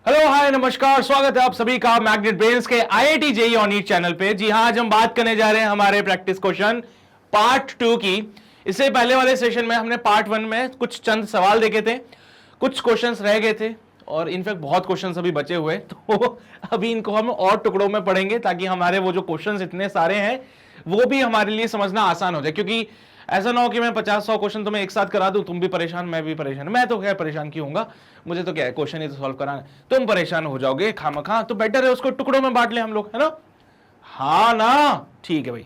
Hello hi नमस्कार, स्वागत है आप सभी का मैग्नेट ब्रेन्स के IIT JEE on eat channel पे। जी हाँ, आज हम बात करने जा रहे हैं हमारे प्रैक्टिस क्वेश्चन पार्ट 2 की। इससे पहले वाले सेशन में हमने पार्ट 1 में कुछ चंद सवाल देखे थे, कुछ क्वेश्चंस रह गए थे और इनफैक्ट बहुत क्वेश्चंस अभी बचे हुए, तो अभी इनको हम और टुकड़ों में पढ़ेंगे ताकि हमारे वो जो क्वेश्चंस इतने सारे हैं वो भी हमारे लिए समझना आसान हो जाए। क्योंकि ऐसा ना हो कि मैं 50-100 क्वेश्चन तुम्हें एक साथ करा दूं, तुम भी परेशान मैं भी परेशान। मैं तो क्या परेशान क्यों होऊंगा, मुझे तो क्या है, क्वेश्चन ही तो सॉल्व कराना है। तुम परेशान हो जाओगे खामखा, तो बेटर है उसको टुकड़ों में बांट ले हम लोग, है ना। हाँ ना, ठीक है भाई।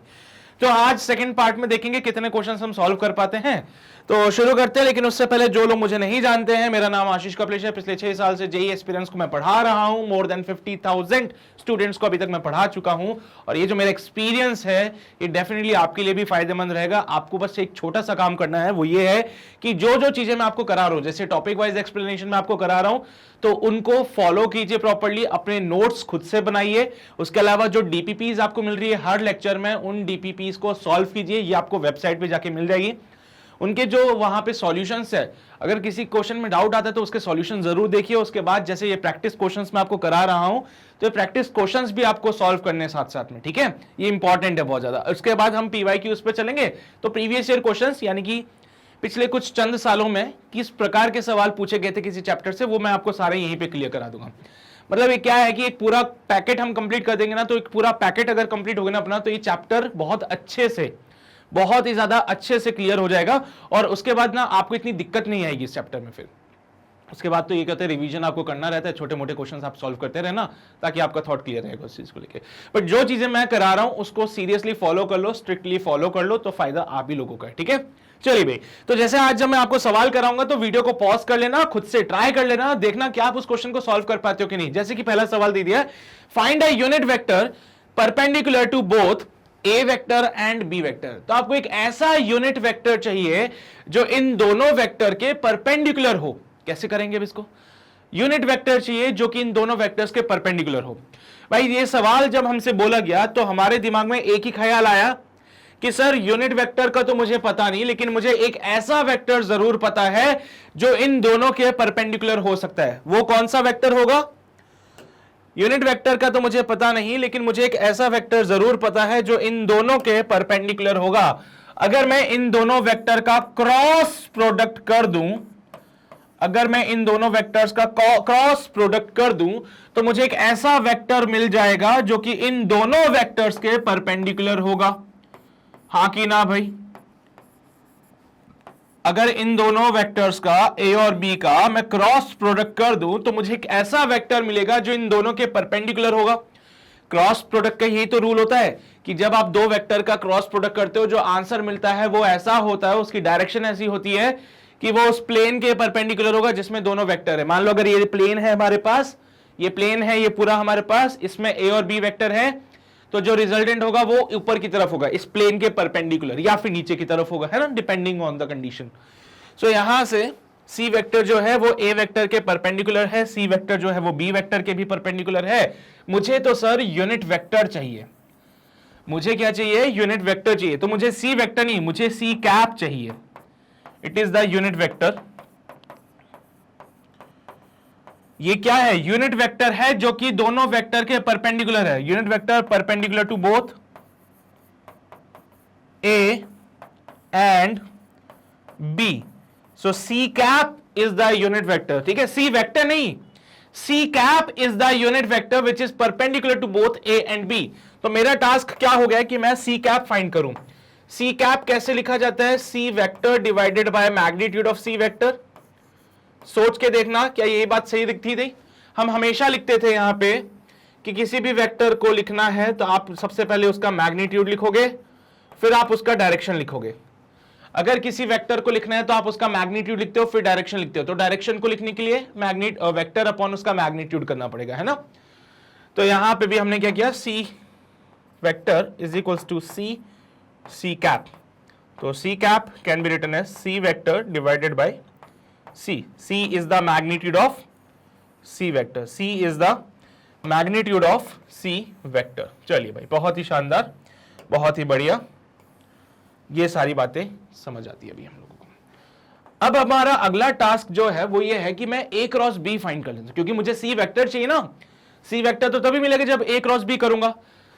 तो आज सेकंड पार्ट में देखेंगे कितने क्वेश्चंस हम सॉल्व कर पाते हैं। तो शुरू करते हैं, लेकिन उससे पहले जो लोग मुझे नहीं जानते हैं, मेरा नाम आशीष कपलेश है। पिछले 6 साल से जेईई एस्पिरेंट्स को मैं पढ़ा रहा हूं। मोर देन 50,000 स्टूडेंट्स को अभी तक मैं पढ़ा चुका हूं और ये जो मेरा एक्सपीरियंस है ये डेफिनेटली आपके लिए भी फायदेमंद रहेगा। आपको बस एक छोटा सा काम करना है, वो ये है कि जो जो चीजें मैं आपको करा रहा हूं, जैसे टॉपिक वाइज एक्सप्लेनेशन में आपको करा रहा हूं, तो उनको फॉलो कीजिए प्रॉपर्ली, अपने नोट्स खुद से बनाइए। उसके अलावा जो डीपीपीज आपको मिल रही है हर लेक्चर में, उन डीपीपीज को सॉल्व कीजिए। ये आपको वेबसाइट पे जाके मिल जाएगी। उनके जो वहां पे सॉल्यूशंस है, अगर किसी क्वेश्चन में डाउट आता है तो उसके सॉल्यूशन जरूर देखिए। उसके बाद जैसे ये प्रैक्टिस क्वेश्चंस मैं आपको करा रहा हूं, तो ये प्रैक्टिस क्वेश्चंस भी आपको सॉल्व करने साथ साथ में, ठीक है। ये इंपॉर्टेंट है बहुत ज्यादा। उसके बाद हम पीवाईक्यूज पे चलेंगे, तो प्रीवियस ईयर क्वेश्चंस यानी कि पिछले कुछ चंद सालों में किस प्रकार के सवाल पूछे गए थे किसी चैप्टर से, वो मैं आपको सारे यहीं पे क्लियर करा दूंगा। मतलब ये क्या है कि एक पूरा पैकेट हम कंप्लीट कर देंगे ना, तो एक पूरा पैकेट अगर कंप्लीट हो गया ना अपना, तो ये चैप्टर बहुत अच्छे से, बहुत ही ज्यादा अच्छे से क्लियर हो जाएगा। और उसके बाद ना आपको इतनी दिक्कत नहीं आएगी इस चैप्टर में। फिर उसके बाद तो ये कहते हैं रिवीजन आपको करना रहता है, छोटे मोटे क्वेश्चंस आप सॉल्व करते रहना ताकि आपका थॉट क्लियर रहेगा उस चीज को लेके। बट जो चीजें मैं करा रहा हूं उसको सीरियसली फॉलो कर लो, स्ट्रिक्टली फॉलो कर लो, तो फायदा आप ही लोगों का है, ठीक है। चलिए भाई, तो जैसे आज जब मैं आपको सवाल कराऊंगा तो वीडियो को पॉज कर लेना, खुद से ट्राई कर लेना, देखना कि आप उस क्वेश्चन को सॉल्व कर पाते हो कि नहीं। जैसे कि पहला सवाल दे दिया, find a unit vector perpendicular to both A vector and B vector. तो आपको एक ऐसा यूनिट वेक्टर चाहिए जो इन दोनों वेक्टर के परपेंडिकुलर हो। कैसे करेंगे अब इसको? यूनिट वेक्टर चाहिए जो कि इन दोनों वेक्टर्स के परपेंडिकुलर हो। भाई ये सवाल जब हमसे बोला गया तो हमारे दिमाग में एक ही ख्याल आया कि सर यूनिट वेक्टर का तो मुझे पता नहीं, लेकिन मुझे एक ऐसा वेक्टर जरूर पता है जो इन दोनों के परपेंडिकुलर हो सकता है। वो कौन सा वेक्टर होगा? यूनिट वेक्टर का तो मुझे पता नहीं, लेकिन मुझे एक ऐसा वेक्टर जरूर पता है जो इन दोनों के परपेंडिकुलर होगा। अगर मैं इन दोनों वेक्टर का क्रॉस प्रोडक्ट कर दूं, अगर मैं इन दोनों वेक्टर्स का क्रॉस प्रोडक्ट कर दूं, तो मुझे एक ऐसा वेक्टर मिल जाएगा जो कि इन दोनों वेक्टर्स के परपेंडिकुलर होगा। हां कि ना भाई? अगर इन दोनों वेक्टर्स का ए और बी का मैं क्रॉस प्रोडक्ट कर दूं, तो मुझे एक ऐसा वेक्टर मिलेगा जो इन दोनों के परपेंडिकुलर होगा। क्रॉस प्रोडक्ट का यही तो रूल होता है कि जब आप दो वेक्टर का क्रॉस प्रोडक्ट करते हो, जो आंसर मिलता है वो ऐसा होता है, उसकी डायरेक्शन ऐसी होती है कि वो उस प्लेन के परपेंडिकुलर होगा जिसमें दोनों वेक्टर है। मान लो अगर ये प्लेन है हमारे पास, ये प्लेन है ये पूरा हमारे पास, इसमें ए और बी वेक्टर है, तो जो रिजल्टेंट होगा वो ऊपर की तरफ होगा, इस प्लेन के परपेंडिकुलर, या फिर नीचे की तरफ होगा, है ना, डिपेंडिंग ऑन द कंडीशन। सो यहां से सी वेक्टर जो है वो ए वेक्टर के परपेंडिकुलर है, सी वेक्टर जो है वो बी वेक्टर के भी परपेंडिकुलर है। मुझे तो सर यूनिट वेक्टर चाहिए। मुझे क्या चाहिए? यूनिट वेक्टर चाहिए। तो मुझे सी वेक्टर नहीं, मुझे सी कैप चाहिए। It is the unit vector. ये क्या है? यूनिट वेक्टर है जो कि दोनों वेक्टर के परपेंडिकुलर है। Unit vector perpendicular to both A and B. So C cap is the unit vector, ठीक है। सी वेक्टर नहीं, C cap is the unit vector which is perpendicular to both A and B. तो मेरा task क्या हो गया कि मैं सी कैप फाइंड करूं। सी कैप कैसे लिखा जाता है? C vector divided by magnitude of C vector. सोच के देखना, क्या यही बात सही दिखती थी? हम हमेशा लिखते थे यहां पे कि किसी भी वेक्टर को लिखना है तो आप सबसे पहले उसका मैग्नीट्यूड लिखोगे, फिर आप उसका डायरेक्शन लिखोगे। अगर किसी वेक्टर को लिखना है तो आप उसका मैग्नीट्यूड लिखते हो, फिर डायरेक्शन लिखते हो। तो डायरेक्शन को लिखने के लिए वेक्टर अपॉन उसका मैग्नीट्यूड करना पड़ेगा, है ना। तो यहां पे भी हमने क्या किया, C vector is equals to C C cap. तो C cap can be written as C vector divided by C. C is the magnitude of C vector. C is the magnitude of C vector. चलिए भाई, बहुत ही शानदार, बहुत ही बढ़िया, ये सारी बातें समझ आती है अभी हम लोगों को। अब हमारा अगला टास्क जो है वो ये है कि मैं ए क्रॉस बी फाइंड कर लेता हूं, क्योंकि मुझे सी वेक्टर चाहिए ना। सी वेक्टर तो तभी मिलेगा जब ए क्रॉस बी करूंगा।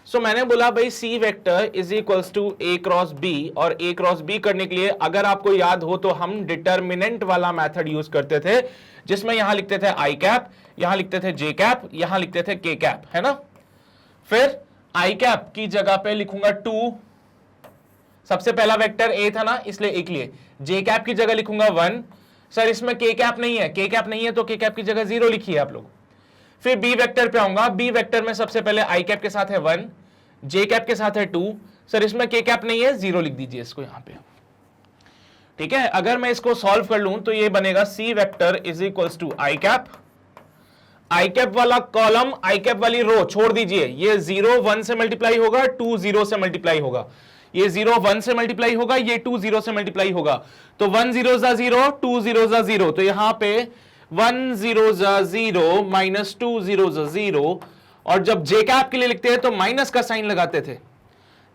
सो मैंने बोला भाई C vector is equals to A cross B, और ए क्रॉस बी करने के लिए अगर आपको याद हो तो हम डिटर्मिनेंट वाला मेथड यूज करते थे, जिसमें यहां लिखते थे आई कैप, यहां लिखते थे जे कैप, यहां लिखते थे के कैप, है ना। फिर आई कैप की जगह पे लिखूंगा 2, सबसे पहला वेक्टर ए था ना इसलिए एक लिए। जे कैप की जगह लिखूंगा 1। सर इसमें के कैप नहीं है, के कैप नहीं है तो के कैप की जगह 0 लिखिए आप लोग। फिर बी वेक्टर पे आऊंगा, बी वेक्टर में सबसे पहले आई कैप के साथ है 1, जे कैप के साथ है 2। सर इसमें के कैप नहीं है, 0 लिख दीजिए इसको यहां पे, ठीक है। अगर मैं इसको सॉल्व कर लूं तो ये बनेगा C vector is equals to I cap वाला कॉलम, आई कैप वाली रो छोड़ दीजिए। ये 0 1 से मल्टीप्लाई होगा, 2 0 से मल्टीप्लाई होगा। ये 0 1 से मल्टीप्लाई होगा, ये 2 0 से मल्टीप्लाई होगा। तो 1 0 जा 0, 2 0 जा 0, तो यहां पे 1 0 जा 0 माइनस 2 0 जा 0। और जब जे कैप के लिए लिखते हैं तो माइनस का साइन लगाते थे,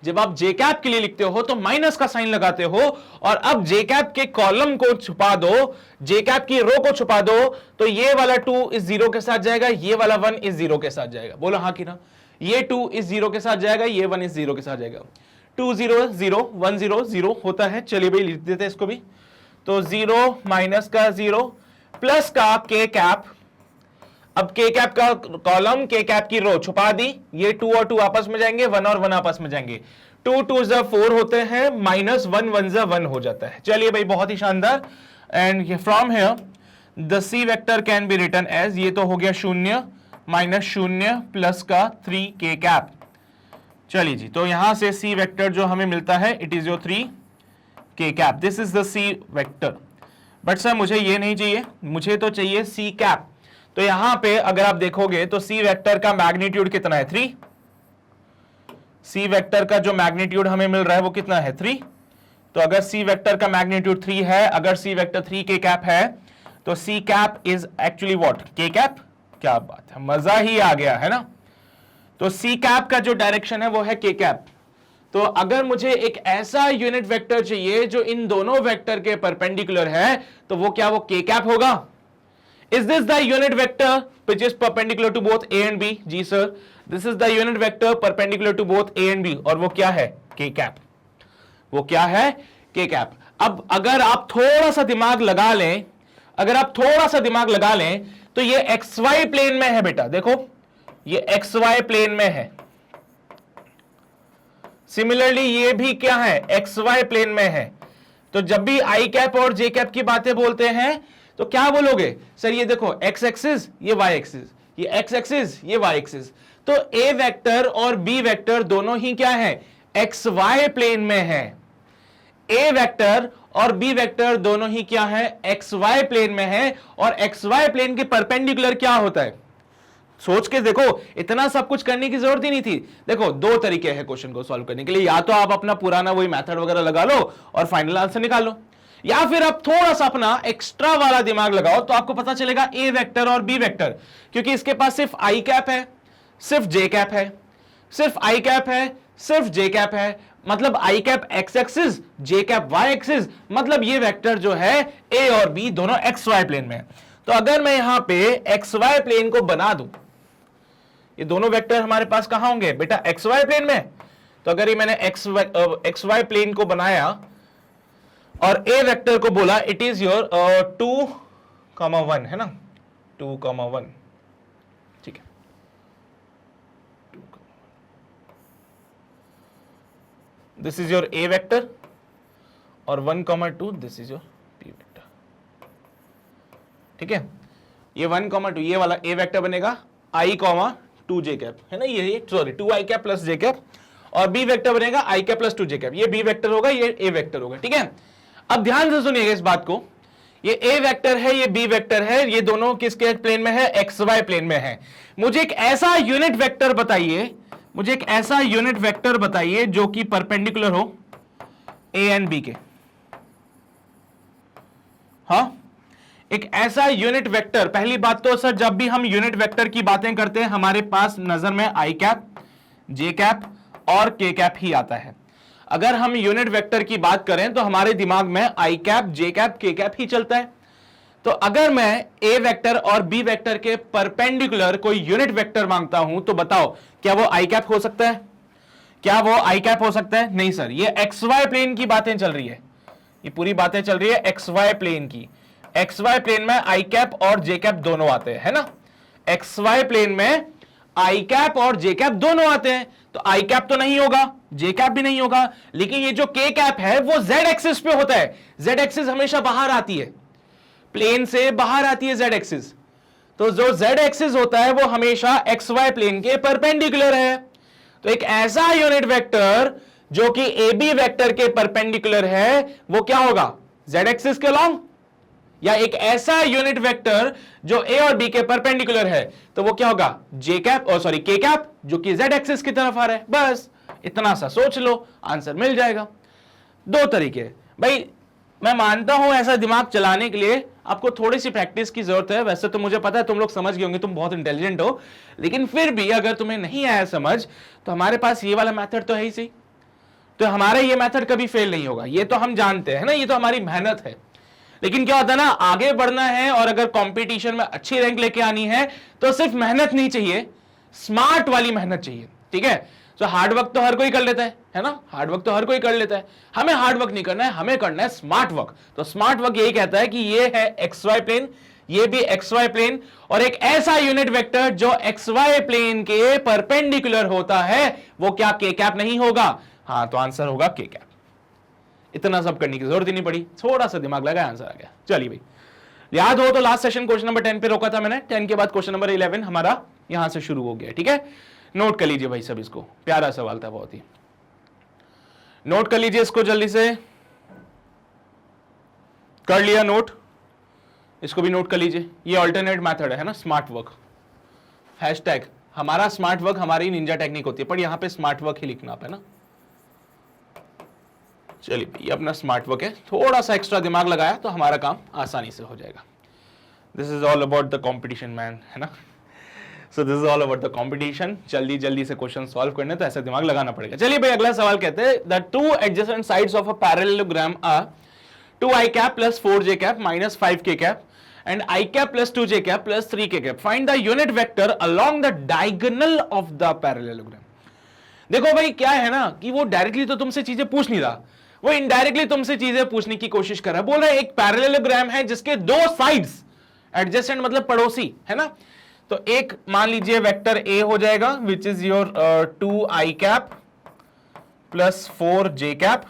जब आप जे कैप के लिए लिखते हो तो माइनस का साइन लगाते हो। और अब जे कैप के कॉलम को छुपा दो, जे कैप की रो को छुपा दो, तो ये वाला 2 इस 0 के साथ जाएगा, ये वाला 1 इस 0 के साथ जाएगा। बोलो हाँ कि ना। ये 2 इस 0 के साथ जाएगा, ये 1 इस 0 के साथ जाएगा। 2 0 0 1 0 0 होता है। चलिए भाई लिख देते हैं इसको भी। तो 0 माइनस का 0 प्लस का के कैप। अब के कैप का कॉलम, के कैप की रो छुपा दी। ये 2 और 2 आपस में जाएंगे, 1 और 1 आपस में जाएंगे। 2 2 4 होते हैं, माइनस 1 1 1 हो जाता है। चलिए भाई बहुत ही शानदार। And from here the C vector can be written as, ये तो हो गया 0 माइनस 0 प्लस का 3 के कैप। चलिए जी, तो यहां से सी वेक्टर जो हमें मिलता है it is your 3 K cap. This is the C vector. But sir मुझे ये नहीं चाहिए, मुझे तो चाहिए सी कैप। तो यहां पे अगर आप देखोगे तो सी वेक्टर का मैग्नीट्यूड कितना है 3। सी वेक्टर का जो मैग्नीट्यूड हमें मिल रहा है वो कितना है 3। तो अगर सी वेक्टर का मैग्नीट्यूड 3 है, अगर सी वेक्टर 3 के कैप है, तो C cap is actually what, K cap. क्या बात है, मजा ही आ गया है ना। तो सी कैप का जो डायरेक्शन है वो है के कैप। तो अगर मुझे एक ऐसा यूनिट वेक्टर चाहिए जो इन दोनों वेक्टर के परपेंडिकुलर है, तो वो क्या, वो के कैप होगा। Is this the unit vector which is perpendicular to both A and B. जी sir, this is the unit vector perpendicular to both A and B, और वो क्या है, के कैप। वो क्या है, के कैप। अब अगर आप थोड़ा सा दिमाग लगा लें, अगर आप थोड़ा सा दिमाग लगा लें, तो ये एक्स वाई प्लेन में है बेटा। देखो ये एक्स वाई प्लेन में है। सिमिलरली ये भी क्या है, एक्स वाई प्लेन में है। तो जब भी आई कैप और जे कैप की बातें बोलते हैं तो क्या बोलोगे, सर ये देखो एक्स एक्सिस, ये वाई एक्सिस, ये एक्स एक्सिस, ये वाई एक्सिस। तो ए वेक्टर और बी वेक्टर दोनों ही क्या है, एक्स वाई प्लेन में है। ए वेक्टर और बी वेक्टर दोनों ही क्या है, एक्स वाई प्लेन में है। और एक्स वाई प्लेन के परपेंडिकुलर क्या होता है, सोच के देखो, इतना सब कुछ करने की जरूरत ही नहीं थी। देखो दो तरीके हैं क्वेश्चन को सॉल्व करने के लिए, या तो आप अपना पुराना वही मेथड वगैरह लगा लो और फाइनल आंसर निकाल लो, या फिर आप थोड़ा सा अपना एक्स्ट्रा वाला दिमाग लगाओ तो आपको पता चलेगा ए वेक्टर और बी वेक्टर, क्योंकि इसके पास सिर्फ आई कैप है, सिर्फ जे कैप है, सिर्फ आई कैप है, सिर्फ जे कैप है। मतलब आई कैप एक्स एक्सिस, जे कैप वाई एक्सिस, मतलब ये वेक्टर जो है ए और बी दोनों एक्स वाई प्लेन में है। तो अगर मैं यहां पे एक्स वाई प्लेन को बना दूं, ये दोनों वेक्टर हमारे पास कहां होंगे बेटा, एक्स वाई प्लेन में। तो अगर ये मैंने एक्स वाई प्लेन को बनाया और ए वेक्टर को बोला इट इज योर 2,1 है ना, 2,1, ठीक है। This is your A vector और 1,2 this is your B vector, ठीक है। ये 1,2 ये वाला ए वेक्टर बनेगा i, 2 जे कैप है ना, ये sorry 2 I cap plus J cap, और बी वेक्टर बनेगा I cap plus 2 J cap. ये बी वेक्टर होगा, ये ए वेक्टर होगा, ठीक है। अब ध्यान से सुनिएगा इस बात को, ये ए वेक्टर है, ये बी वेक्टर है, ये दोनों किसके प्लेन में है, एक्स वाई प्लेन में है। मुझे एक ऐसा यूनिट वेक्टर बताइए, मुझे एक ऐसा यूनिट वेक्टर बताइए जो कि परपेंडिकुलर हो ए एंड बी के। हाँ, एक ऐसा यूनिट वेक्टर। पहली बात तो सर जब भी हम यूनिट वेक्टर की बातें करते हैं हमारे पास नजर में आई कैप, जे कैप और के कैप ही आता है। अगर हम यूनिट वेक्टर की बात करें तो हमारे दिमाग में आई कैप, जे कैप, के कैप ही चलता है। तो अगर मैं ए वेक्टर और बी वेक्टर के परपेंडिकुलर कोई यूनिट वेक्टर मांगता हूं तो बताओ क्या वो आई कैप हो सकता है? क्या वो आई कैप हो सकता है? नहीं सर, ये एक्स वाई प्लेन की बातें चल रही है, ये पूरी बातें चल रही है एक्स वाई प्लेन की। एक्स वाई प्लेन में आई कैप और जे कैप दोनों आते हैं, है ना। एक्स वाई प्लेन में आई कैप और जे कैप दोनों आते हैं, तो आई कैप तो नहीं होगा, जे कैप भी नहीं होगा, लेकिन ये जो के कैप है वो जेड एक्सिस पे होता है। जेड एक्सिस हमेशा बाहर आती है, प्लेन से बाहर आती है जेड एक्सिस। तो जो जेड एक्सिस होता है वो हमेशा एक्स वाई प्लेन के परपेंडिकुलर है। तो एक ऐसा यूनिट वेक्टर जो कि ए बी वेक्टर के परपेंडिकुलर है वो क्या होगा? जेड एक्सिस के लॉन्ग। या एक ऐसा यूनिट वेक्टर जो ए और बी के परपेंडिकुलर है तो वो क्या होगा? जे कैप, और सॉरी के कैप, जो कि जेड एक्सिस की तरफ आ रहा है। बस इतना सा सोच लो, आंसर मिल जाएगा। दो तरीके भाई, मैं मानता हूं ऐसा दिमाग चलाने के लिए आपको थोड़ी सी प्रैक्टिस की जरूरत है। वैसे तो मुझे पता है तुम लोग समझ गए होंगे, तुम बहुत इंटेलिजेंट हो, लेकिन फिर भी अगर तुम्हें नहीं आया समझ तो हमारे पास ये वाला मेथड तो है ही सही। तो हमारा ये मेथड कभी फेल नहीं होगा, ये तो हम जानते हैं ना, ये तो हमारी मेहनत है। लेकिन क्या होता है ना, आगे बढ़ना है और अगर कंपटीशन में अच्छी रैंक लेके आनी है तो सिर्फ मेहनत नहीं चाहिए, स्मार्ट वाली मेहनत चाहिए, ठीक है। तो हार्ड वर्क तो हर कोई कर लेता है ना, हार्ड वर्क तो हर कोई कर लेता है। हमें हार्ड वर्क नहीं करना है, हमें करना है स्मार्ट वर्क। तो स्मार्ट वर्क यही कहता है कि ये है एक्स वाई प्लेन, ये भी एक्स वाई प्लेन, और एक ऐसा यूनिट वेक्टर जो एक्स वाई प्लेन के परपेंडिकुलर होता है वो क्या के कैप नहीं होगा? हाँ, तो आंसर होगा के कैप। इतना सब करने की जरूरत ही नहीं पड़ी, थोड़ा सा दिमाग लगाया आंसर आ गया। चलिए भाई, याद हो तो लास्ट सेशन क्वेश्चन नंबर 10 पे रोका था मैंने, 10 के बाद क्वेश्चन नंबर 11 हमारा यहां से शुरू हो गया, ठीक है। नोट कर लीजिए भाई सब इसको, प्यारा सवाल था बहुत ही, नोट कर लीजिए इसको जल्दी से। कर लिया नोट? इसको भी नोट कर लीजिए, ये अल्टरनेट मेथड है ना, स्मार्ट वर्क। हैशटैग हमारा स्मार्ट वर्क हमारी निंजा टेक्निक होती है, पर यहां पे स्मार्ट वर्क ही लिखना है ना। चलिए, ये अपना स्मार्ट वर्क है, थोड़ा सा एक्स्ट्रा दिमाग लगाया तो हमारा काम आसानी से हो जाएगा। This is all about the competition man, है ना। So this is all about the competition. जल्दी जल्दी से क्वेश्चन सॉल्व करने तो ऐसा दिमाग लगाना पड़ेगा। चलिए भाई, अगला सवाल कहते हैं the two adjacent sides of a parallelogram are 2i cap plus 4j cap minus 5k cap and i cap plus 2j cap plus 3k cap. Find the unit vector along the diagonal of the parallelogram. देखो भाई, क्या है ना कि वो directly तो तुमसे चीजें पूछ नहीं रहा, वो इनडायरेक्टली तुमसे चीजें पूछने की कोशिश कर रहा है। बोल रहा है एक पैरेललोग्राम है जिसके दो साइड्स एडजेसेंट मतलब पड़ोसी, है ना। तो एक मान लीजिए वेक्टर ए हो जाएगा which is your 2i cap plus 4j cap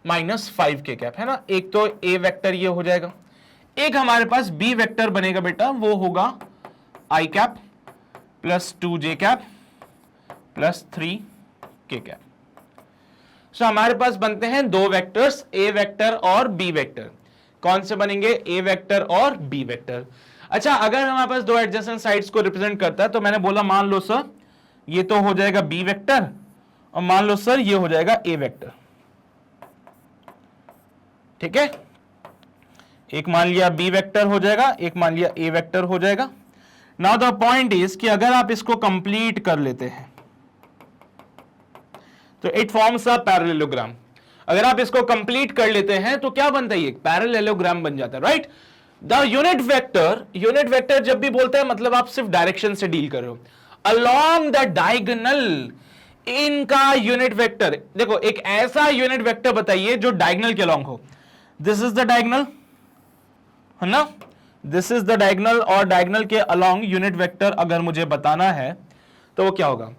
minus 5k cap, है ना। एक तो ए वेक्टर ये हो जाएगा। एक हमारे पास बी वेक्टर बनेगा बेटा, वो होगा i cap plus 2j cap plus 3k cap. So हमारे पास बनते हैं दो वेक्टर्स, ए वेक्टर और बी वेक्टर। कौन से बनेंगे? ए वेक्टर और बी वेक्टर। अच्छा, अगर हमारे पास दो एडजेसेंट साइड्स को रिप्रेजेंट करता है तो मैंने बोला मान लो सर ये तो हो जाएगा बी वेक्टर और मान लो सर ये हो जाएगा ए वेक्टर, ठीक है। एक मान लिया बी वेक्टर हो जाएगा, एक मान लिया ए वेक्टर हो जाएगा। नाउ द पॉइंट इज कि अगर आप इसको कंप्लीट कर लेते हैं तो इट फॉर्म्स अ पैरेललोग्राम। अगर आप इसको कंप्लीट कर लेते हैं तो क्या बनता है? ये पैरेललोग्राम बन जाता है, राइट। द यूनिट वेक्टर जब भी बोलते हैं मतलब आप सिर्फ डायरेक्शन से डील कर रहे हो। अलोंग द डायगोनल, इनका यूनिट वेक्टर, देखो एक ऐसा यूनिट वेक्टर बताइए जो डायगोनल के अलोंग हो। दिस इज द डायगोनल, है ना, दिस इज द डायगोनल, और डायगोनल के अलोंग यूनिट वेक्टर अगर मुझे बताना है तो वो क्या होगा?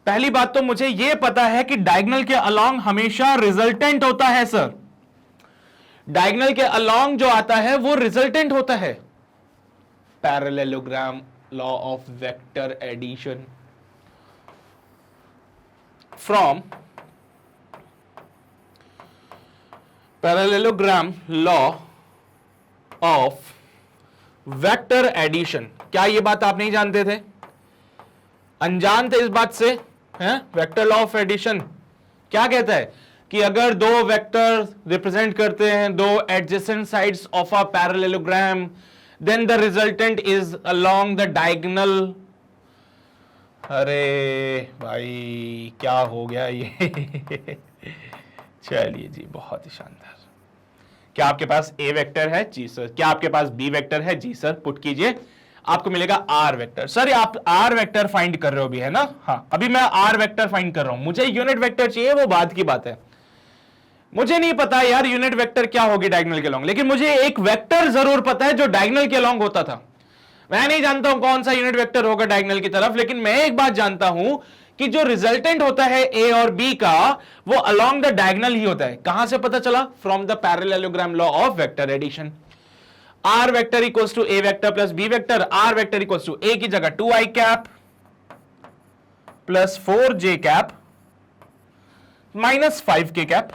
पहली बात तो मुझे यह पता है कि डायगोनल के अलोंग हमेशा रिजल्टेंट होता है सर। डायगोनल के अलोंग जो आता है वो रिजल्टेंट होता है। Parallelogram law of vector addition from parallelogram law of vector addition. क्या ये बात आप नहीं जानते थे? अनजान थे इस बात से? हैं? वेक्टर लॉ ऑफ एडिशन क्या कहता है कि अगर दो वेक्टर रिप्रेजेंट करते हैं दो adjacent sides of a parallelogram, then the resultant is along the diagonal. अरे भाई क्या हो गया ये चलिए जी, बहुत ही शानदार। क्या आपके पास ए वेक्टर है? जी सर। क्या आपके पास बी वेक्टर है? जी सर। पुट कीजिए, आपको मिलेगा आर वेक्टर। सर आप आर वेक्टर फाइंड कर रहे हो भी, है ना? हाँ, अभी मैं आर वेक्टर फाइंड कर रहा हूं, मुझे यूनिट वेक्टर चाहिए, वो बात की बात है। मुझे नहीं पता यार यूनिट वेक्टर क्या होगी डायगोनल के लॉन्ग, लेकिन मुझे एक वेक्टर जरूर पता है जो डायगोनल के लॉन्ग होता था। मैं नहीं जानता हूं कौन सा यूनिट वेक्टर होगा डायगोनल की तरफ, लेकिन मैं एक बात जानता हूं कि जो रिजल्टेंट होता है ए और बी का, वो अलोंग द डायगोनल ही होता है। कहां से पता चला? From the parallelogram law of vector addition. R vector equals to A vector plus B vector. R vector equals to A की जगह 2i cap plus 4j cap minus 5k cap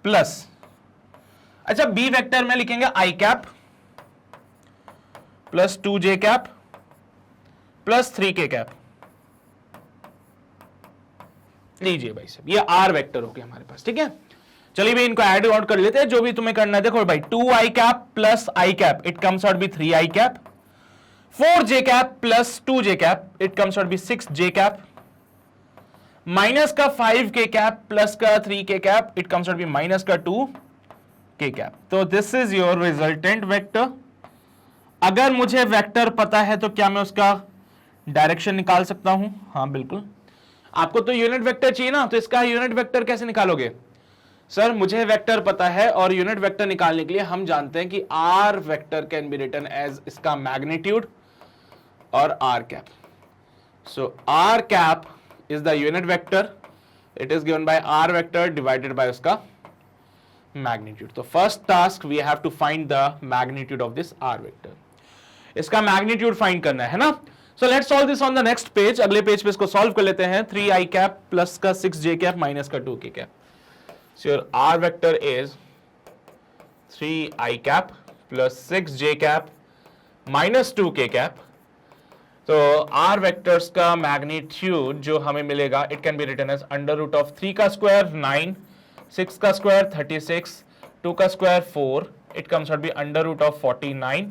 plus, अच्छा B vector में लिखेंगे i cap plus 2j cap plus 3k cap. लीजिए भाई साहब, ये are vector हो गया हमारे पास, ठीक है। चलिए भाई इनको ऐड आउट कर लेते हैं, जो भी तुम्हें करना है। देखो भाई 2i cap plus i cap, it comes out be 3i cap. 4j cap plus 2j cap, it comes out be 6j cap. Minus का 5k कैप प्लस का 3k cap, it comes out be minus का 2k cap. तो this is your resultant vector. अगर मुझे vector पता है तो क्या मैं उसका डायरेक्शन निकाल सकता हूं? हाँ बिल्कुल। आपको तो यूनिट वेक्टर चाहिए ना, तो इसका यूनिट वेक्टर कैसे निकालोगे? सर मुझे वेक्टर पता है और यूनिट वेक्टर निकालने के लिए हम जानते हैं कि R vector can be written as इसका मैग्नीट्यूड और R cap. So R cap is the unit vector, it is given by R vector divided by उसका मैग्नीट्यूड। तो first task we have to find the magnitude of this R vector. इसका magnitude find करना है ना। So let's solve this on the next page. अगले page पे इसको solve कर लेते हैं। 3i कैप प्लस का 6j कैप माइनस का 2k cap. So your r vector is 3i cap plus 6j cap minus 2k cap. तो r vectors का मैग्नीट्यूड जो हमें मिलेगा, it can be written as under root of 3 का square 9, 6 का square 36, 2 का square 4, it comes out be under root of 49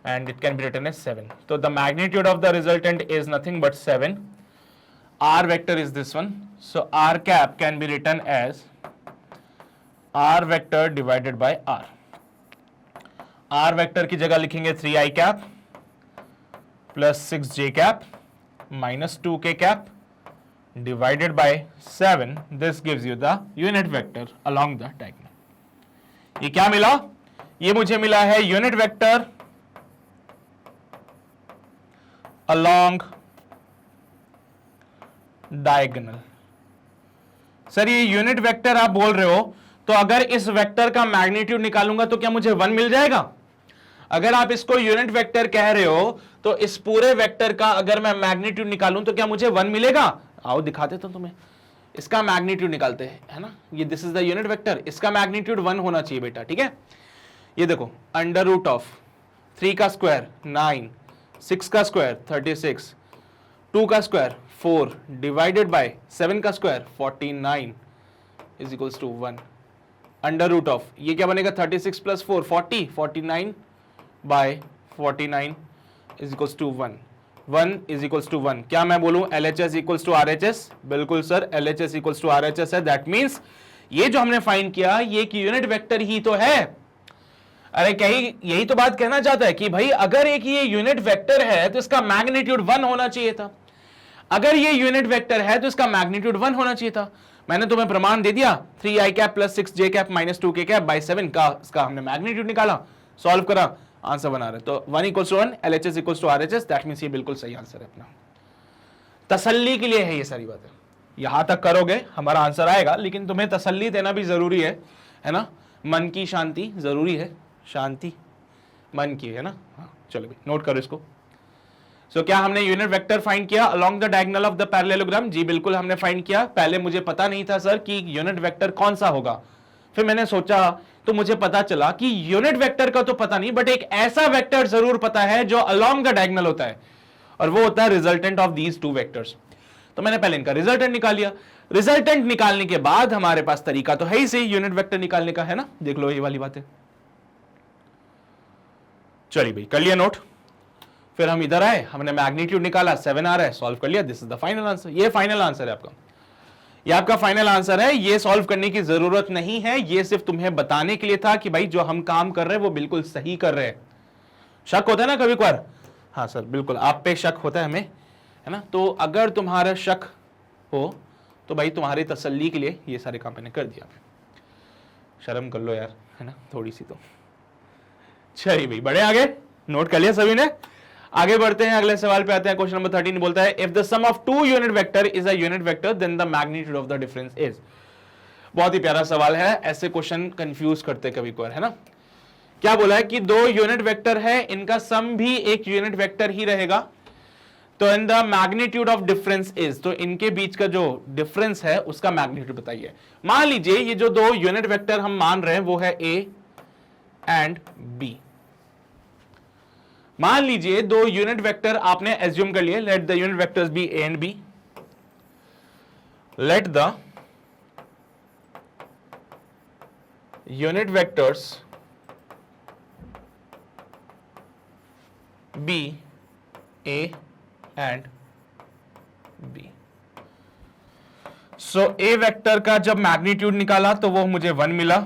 and it can be written as 7. So the magnitude of the resultant is nothing but 7. R vector is this one. So r cap can be written as r vector divided by r. R vector की जगह लिखेंगे 3i cap plus 6j cap minus 2k cap divided by 7. This gives you the unit vector along the diagonal. ये क्या मिला? ये मुझे मिला है unit vector along diagonal. Sir ये यूनिट वेक्टर आप बोल रहे हो, तो अगर इस वेक्टर का मैग्नीट्यूड निकालूंगा तो क्या मुझे 1 मिल जाएगा? अगर आप इसको यूनिट वेक्टर कह रहे हो तो इस पूरे वेक्टर का अगर मैं मैग्नीट्यूड निकालूं तो क्या मुझे 1 मिलेगा? आओ दिखाते तो तुम्हें। इसका मैग्नीट्यूड निकालते हैं, है ना। ये this is the unit vector, इसका मैग्नीट्यूड 1 होना चाहिए बेटा, ठीक है। ये देखो अंडर रूट ऑफ 3 का स्क्वायर 9, 6 का स्क्वायर 36, 2 का स्क्वायर 4 डिवाइडेड बाय 7 का square 49 is equals to 1 under root of, ये क्या बनेगा 36 plus 4 40, 49 by 49 is equals to 1 1 is equals to 1। क्या मैं बोलूं LHS इक्वल्स टू RHS? बिल्कुल sir, LHS equals to RHS है। दैट मीन्स ये जो हमने फाइंड किया ये कि यूनिट वेक्टर ही तो है। अरे कहीं यही तो बात कहना चाहता है कि भाई अगर एक ये यूनिट वेक्टर है तो इसका मैग्नीट्यूड 1 होना चाहिए था। अगर ये यूनिट वेक्टर है तो इसका मैग्नीट्यूड 1 होना चाहिए था। मैंने तुम्हें प्रमाण दे दिया, 3i cap plus 6j cap minus 2k cap by 7 का इसका हमने मैग्नीट्यूड निकाला, सॉल्व करा, आंसर बना रहे। तो 1 equals to 1, LHS equals to RHS, that means ये बिल्कुल सही आंसर है अपना। तसल्ली के लिए है ये सारी बातें, यहां तक करोगे हमारा आंसर आएगा, लेकिन तुम्हें तसल्ली देना भी जरूरी है ना। मन की शांति जरूरी है, शांति मन की, है ना। हाँ चलो भी नोट करो इसको। सो क्या हमने यूनिट वेक्टर फाइंड किया along the diagonal of the parallelogram? जी बिल्कुल हमने फाइंड किया। पहले मुझे पता नहीं था सर कि यूनिट वेक्टर कौन सा होगा, फिर मैंने सोचा तो मुझे पता चला कि यूनिट वेक्टर का तो पता नहीं, बट एक ऐसा वेक्टर जरूर पता है जो अलोंग द डायगोनल होता है, और वो होता है resultant of these two vectors. तो मैंने पहले इनका रिजल्टेंट निकाल लिया। रिजल्टेंट निकालने के बाद हमारे पास तरीका तो है ही सही यूनिट वेक्टर निकालने का, है ना। देख लो ये वाली बातें। चलिए भाई कर लिया नोट। फिर हम इधर आए, हमने मैग्नीट्यूड निकाला, 7 आ रहा है, सॉल्व कर लिया, this is the final answer. ये फाइनल आंसर है आपका, ये आपका फाइनल आंसर है। ये सॉल्व करने की जरूरत नहीं है, ये सिर्फ तुम्हें बताने के लिए था कि भाई जो हम काम कर रहे हैं वो बिल्कुल सही कर रहे हैं। शक होता है ना कभी कभार, हाँ सर बिल्कुल आप पे शक होता है हमें, है ना। तो अगर तुम्हारा शक हो तो भाई तुम्हारी तसल्ली के लिए ये सारे काम मैंने कर दिया। शर्म कर लो यार, है ना, थोड़ी सी तो। चलिए भाई बड़े आगे, नोट कर लिया सभी ने। आगे बढ़ते हैं, अगले सवाल पे आते हैं। क्वेश्चन नंबर 13 बोलता है if the sum of two unit vector is a unit vector then the magnitude of the difference is. बहुत ही प्यारा सवाल है, ऐसे क्वेश्चन कंफ्यूज करते कभी कभार, है ना। क्या बोला है कि दो यूनिट वेक्टर है, इनका सम भी एक यूनिट वेक्टर ही रहेगा, तो in the magnitude of difference is, तो इनके बीच का जो डिफरेंस है उसका मैग्नीट्यूड बताइए। मान लीजिए ये जो दो यूनिट वेक्टर हम मान रहे हैं वो है ए एंड बी। मान लीजिए दो यूनिट वेक्टर आपने एज्यूम कर लिए, let the unit vectors be A and B, let the unit vectors be A and B. So A vector का जब मैग्नीट्यूड निकाला तो वो मुझे 1 मिला,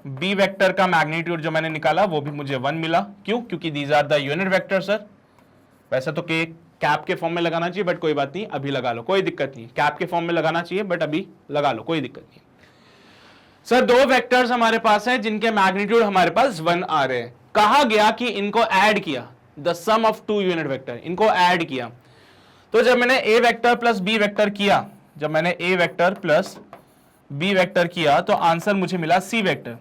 बी वेक्टर का मैग्नीट्यूड जो मैंने निकाला वो भी मुझे 1 मिला। क्यों? क्योंकि these are the unit vector sir. वैसे तो के कैप के फॉर्म में लगाना चाहिए, बट कोई बात नहीं, अभी लगा लो, कोई दिक्कत नहीं। कैप के फॉर्म में लगाना चाहिए बट अभी लगा लो, कोई दिक्कत नहीं। सर दो वेक्टर्स हमारे पास हैं जिनके मैग्नीट्यूड हमारे पास 1 आ रहे हैं। कहा गया कि इनको ऐड किया, the sum of two unit vector, इनको ऐड किया। तो जब मैंने A vector plus B vector किया, जब मैंने A vector plus B vector किया तो आंसर मुझे मिला सी वेक्टर।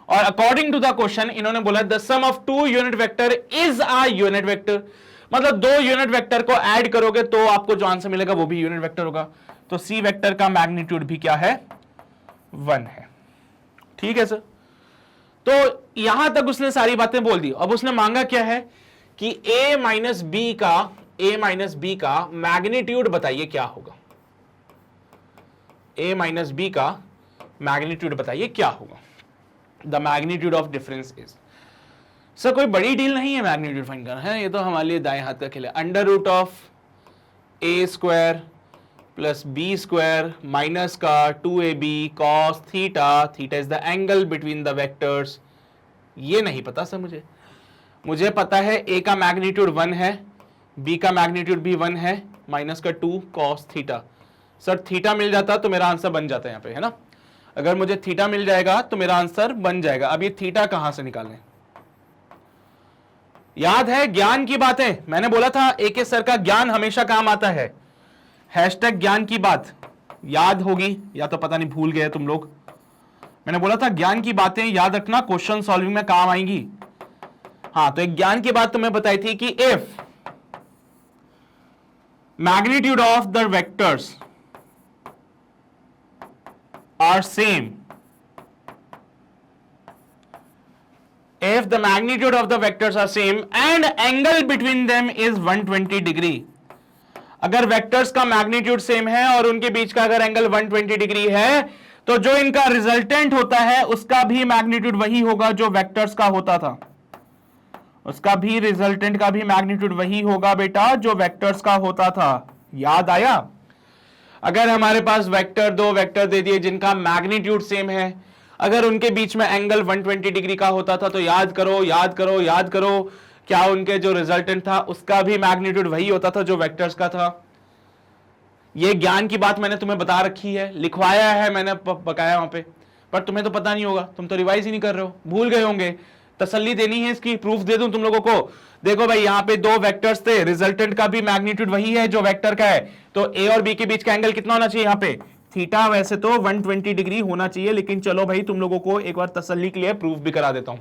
और अकॉर्डिंग टू द क्वेश्चन इन्होंने बोला the sum of two unit vector is a unit vector, मतलब दो यूनिट वेक्टर को ऐड करोगे तो आपको जो आंसर मिलेगा वो भी यूनिट वेक्टर होगा। तो सी वेक्टर का मैग्नीट्यूड भी क्या है? 1 है। ठीक है सर। तो यहां तक उसने सारी बातें बोल दी। अब उसने मांगा क्या है कि a माइनस बी का मैग्नीट्यूड बताइए क्या होगा। a माइनस बी का मैग्नीट्यूड बताइए क्या होगा। The magnitude of difference is. Sir कोई बड़ी डील नहीं है मैग्नीट्यूड फाइंड करना, है ये तो हमारे लिए दाएं हाथ का खेल है। Under root of A square plus B square minus का 2ab cos theta, theta is the angle between the vectors. ये नहीं पता सर मुझे पता है a का मैग्नीट्यूड 1 है, b का मैग्नीट्यूड भी 1 है, माइनस का 2 cos थीटा। सर थीटा मिल जाता तो मेरा आंसर बन जाता है यहाँ पे, है ना। अगर मुझे थीटा मिल जाएगा तो मेरा आंसर बन जाएगा। अब ये थीटा कहां से निकालें? याद है ज्ञान की बातें, मैंने बोला था AK सर का ज्ञान हमेशा काम आता है। हैशटैग ज्ञान की बात याद होगी या तो पता नहीं भूल गए तुम लोग। मैंने बोला था ज्ञान की बातें याद रखना, क्वेश्चन सॉल्विंग में काम आएंगी। हाँ, तो एक ज्ञान की बात तुम्हें बताई थी कि if magnitude of the vectors are same, if the magnitude of the vectors are same and angle between them is 120 degree, अगर वेक्टर्स का मैग्नीट्यूड सेम है और उनके बीच का अगर एंगल 120 डिग्री है तो जो इनका रिजल्टेंट होता है उसका भी मैग्नीट्यूड वही होगा जो वेक्टर्स का होता था। उसका भी रिजल्टेंट का भी मैग्नीट्यूड वही होगा बेटा जो वेक्टर्स का होता था। याद आया? अगर हमारे पास वेक्टर, दो वेक्टर दे दिए जिनका मैग्नीट्यूड सेम है, अगर उनके बीच में एंगल 120 डिग्री का होता था तो याद करो क्या उनके जो रिजल्टेंट था उसका भी मैग्नीट्यूड वही होता था जो वेक्टर्स का था। ये ज्ञान की बात मैंने तुम्हें बता रखी है, लिखवाया है मैंने बकाया वहां पे, पर तुम्हें तो पता नहीं होगा, तुम तो रिवाइज ही नहीं कर रहे हो, भूल गए होंगे। तसल्ली देनी है इसकी, प्रूफ दे दूं तुम लोगों को। देखो भाई यहाँ पे दो वेक्टर्स थे, रिजल्टेंट का भी मैग्नीट्यूड वही है जो वेक्टर का है, तो ए और बी के बीच का एंगल कितना होना चाहिए यहाँ पे? थीटा। वैसे तो 120 डिग्री होना चाहिए, लेकिन चलो भाई तुम लोगों को एक बार तसल्ली के लिए प्रूफ भी करा देता हूं।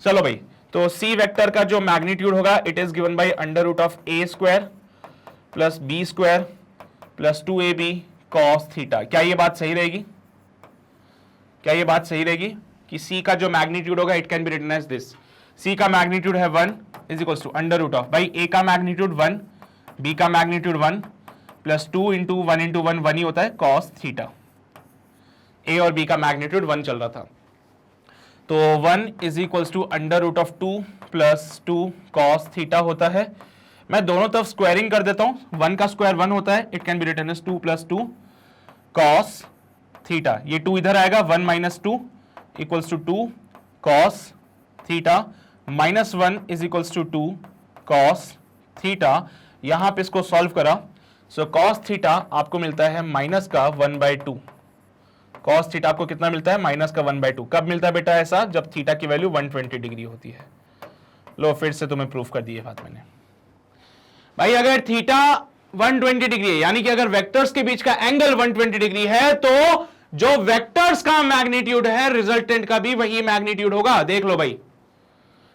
चलो भाई, तो सी वेक्टर का जो मैग्नीट्यूड होगा it is given by under root of A square plus B square plus 2ab cos theta. क्या ये बात सही रहेगी? क्या ये बात सही रहेगी कि सी का जो मैग्नीट्यूड होगा it can be written as this. C का मैग्नीट्यूड है 1 is equals to under root of, भाई ए का मैग्नीट्यूड 1, बी का मैग्नीट्यूड 1 प्लस 2 इंटू 1 इंटू 1 1 ही होता है cos थीटा। ए और बी का मैग्नीट्यूड 1 चल रहा था, तो 1 is equals to under root of 2 plus 2 cos theta होता है। मैं दोनों तरफ स्क्वायरिंग कर देता हूं, 1 का स्क्वायर 1 होता है, it can be written as 2 plus 2 cos theta. ये 2 इधर आएगा, 1 minus 2 equals to 2 cos theta, minus 1 is equals to 2 cos theta. यहां पे इसको सॉल्व करा, सो कॉस थीटा आपको मिलता है माइनस का 1/2। कॉस थीटा आपको कितना मिलता है? माइनस का 1/2। कब मिलता है बेटा ऐसा? जब थीटा की वैल्यू 120 डिग्री होती है। लो फिर से तुम्हें प्रूफ कर दी है बात मैंने। भाई अगर थीटा 120 डिग्री है, यानी कि अगर वेक्टर्स के बीच का एंगल 120 डिग्री है, तो जो वेक्टर्स का मैग्नीट्यूड है रिजल्टेंट का भी वही मैग्नीट्यूड होगा। देख लो भाई,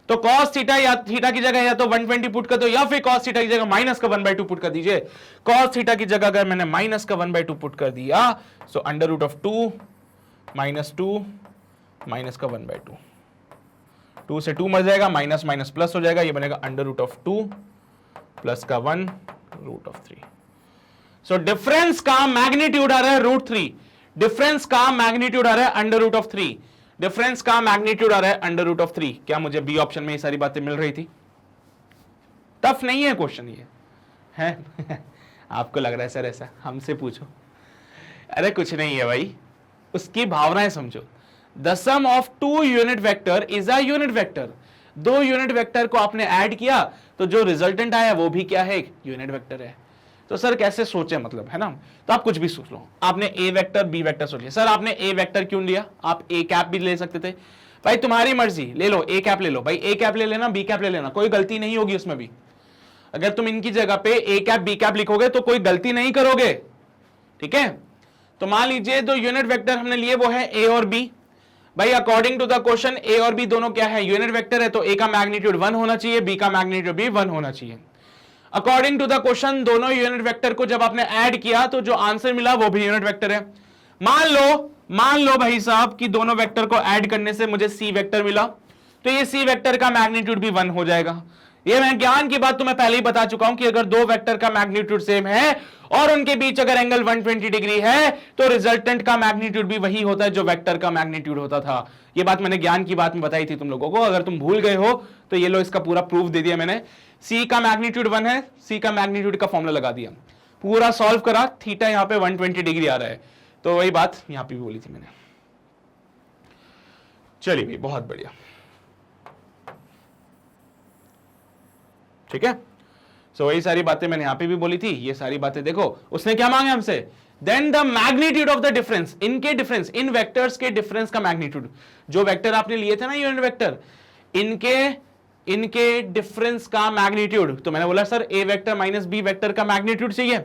तो cos थीटा या थीटा की जगह या तो 120 पुट कर दो, या फिर cos थीटा की जगह माइनस का 1/2 पुट कर दीजिए। cos थीटा की जगह अगर मैंने माइनस का 1/2 पुट कर दिया, so under root of 2 minus 2 minus का 1/2, 2 से 2 मर जाएगा, माइनस माइनस प्लस हो जाएगा, ये बनेगा अंडर रूट ऑफ 2 प्लस का 1 रूट ऑफ 3। सो डिफरेंस का मैग्नीट्यूड आ रहा है √3, डिफरेंस का मैग्नीट्यूड आ रहा है अंडर रूट ऑफ 3, डिफरेंस का मैग्नीट्यूड आ रहा है अंडर रूट ऑफ 3। क्या मुझे बी ऑप्शन में ये सारी बातें मिल रही थी? टफ नहीं है क्वेश्चन ये है। आपको लग रहा है सर ऐसा? हमसे पूछो। अरे कुछ नहीं है भाई, उसकी भावनाएं समझो। The sum of 2 unit vector is a unit vector. 2 unit vector को आपने ऐड किया तो जो रिजल्टेंट आया वो भी क्या है? एक यूनिट वेक्टर है। तो सर कैसे सोचे, मतलब है ना? तो आप कुछ भी सोच लो। आपने ए वेक्टर बी वेक्टर सोच लिया, सर आपने ए वेक्टर क्यों लिया? आप ए कैप भी ले सकते थे। भाई तुम्हारी मर्जी, ले लो, ए कैप ले लो भाई, ए कैप ले लेना, बी कैप ले लेना, कोई गलती नहीं होगी उसमें भी। अगर तुम इनकी जगह पे ए कैप बी कैप लिखोगे तो कोई गलती नहीं करोगे, ठीक है? तो मान लीजिए 2 यूनिट वेक्टर हमने लिए, वो है ए और बी। भाई अकॉर्डिंग टू द क्वेश्चन ए और बी दोनों क्या है? यूनिट वेक्टर है, तो ए का मैग्नीट्यूड 1 होना चाहिए, बी का मैग्नीट्यूड भी 1 होना चाहिए। अकॉर्डिंग टू द क्वेश्चन दोनों यूनिट वेक्टर को जब आपने ऐड किया तो जो आंसर मिला वो भी यूनिट वेक्टर है। मान लो भाई साहब कि दोनों वेक्टर को ऐड करने से मुझे सी वेक्टर मिला, तो ये सी वेक्टर का मैग्नीट्यूड भी 1 हो जाएगा। ये मैं ज्ञान की बात तुम्हें पहले ही बता चुका हूं कि अगर 2 वेक्टर का मैग्नीट्यूड सेम है और उनके बीच अगर एंगल 120 डिग्री है तो रिजल्टेंट का मैग्नीट्यूड भी वही होता है जो वेक्टर का मैग्नीट्यूड होता था। ये बात मैंने ज्ञान की बात में बताई थी तुम लोगों को, अगर तुम भूल गए हो तो ये लो, इसका पूरा प्रूफ दे दिया मैंने। सी का मैग्नीट्यूड 1 है, सी का मैग्नीट्यूड का फॉर्मूला लगा दिया, पूरा सॉल्व करा, थीटा यहां पे 120 डिग्री आ रहा है, तो वही बात यहां पे भी बोली थी मैंने। चलिए भाई बहुत बढ़िया, ठीक है। सो वही सारी बातें मैंने यहां पे भी बोली थी, ये सारी बातें देखो। उसने क्या मांगा हमसे? Then the magnitude of the difference, इनके डिफरेंस, इन वेक्टर्स के डिफरेंस का मैग्नीट्यूड। जो वेक्टर आपने लिए थे ना यूनिट वेक्टर, इनके डिफरेंस का मैग्नीट्यूड। तो मैंने बोला sir A vector minus B vector का मैग्नीट्यूड चाहिए।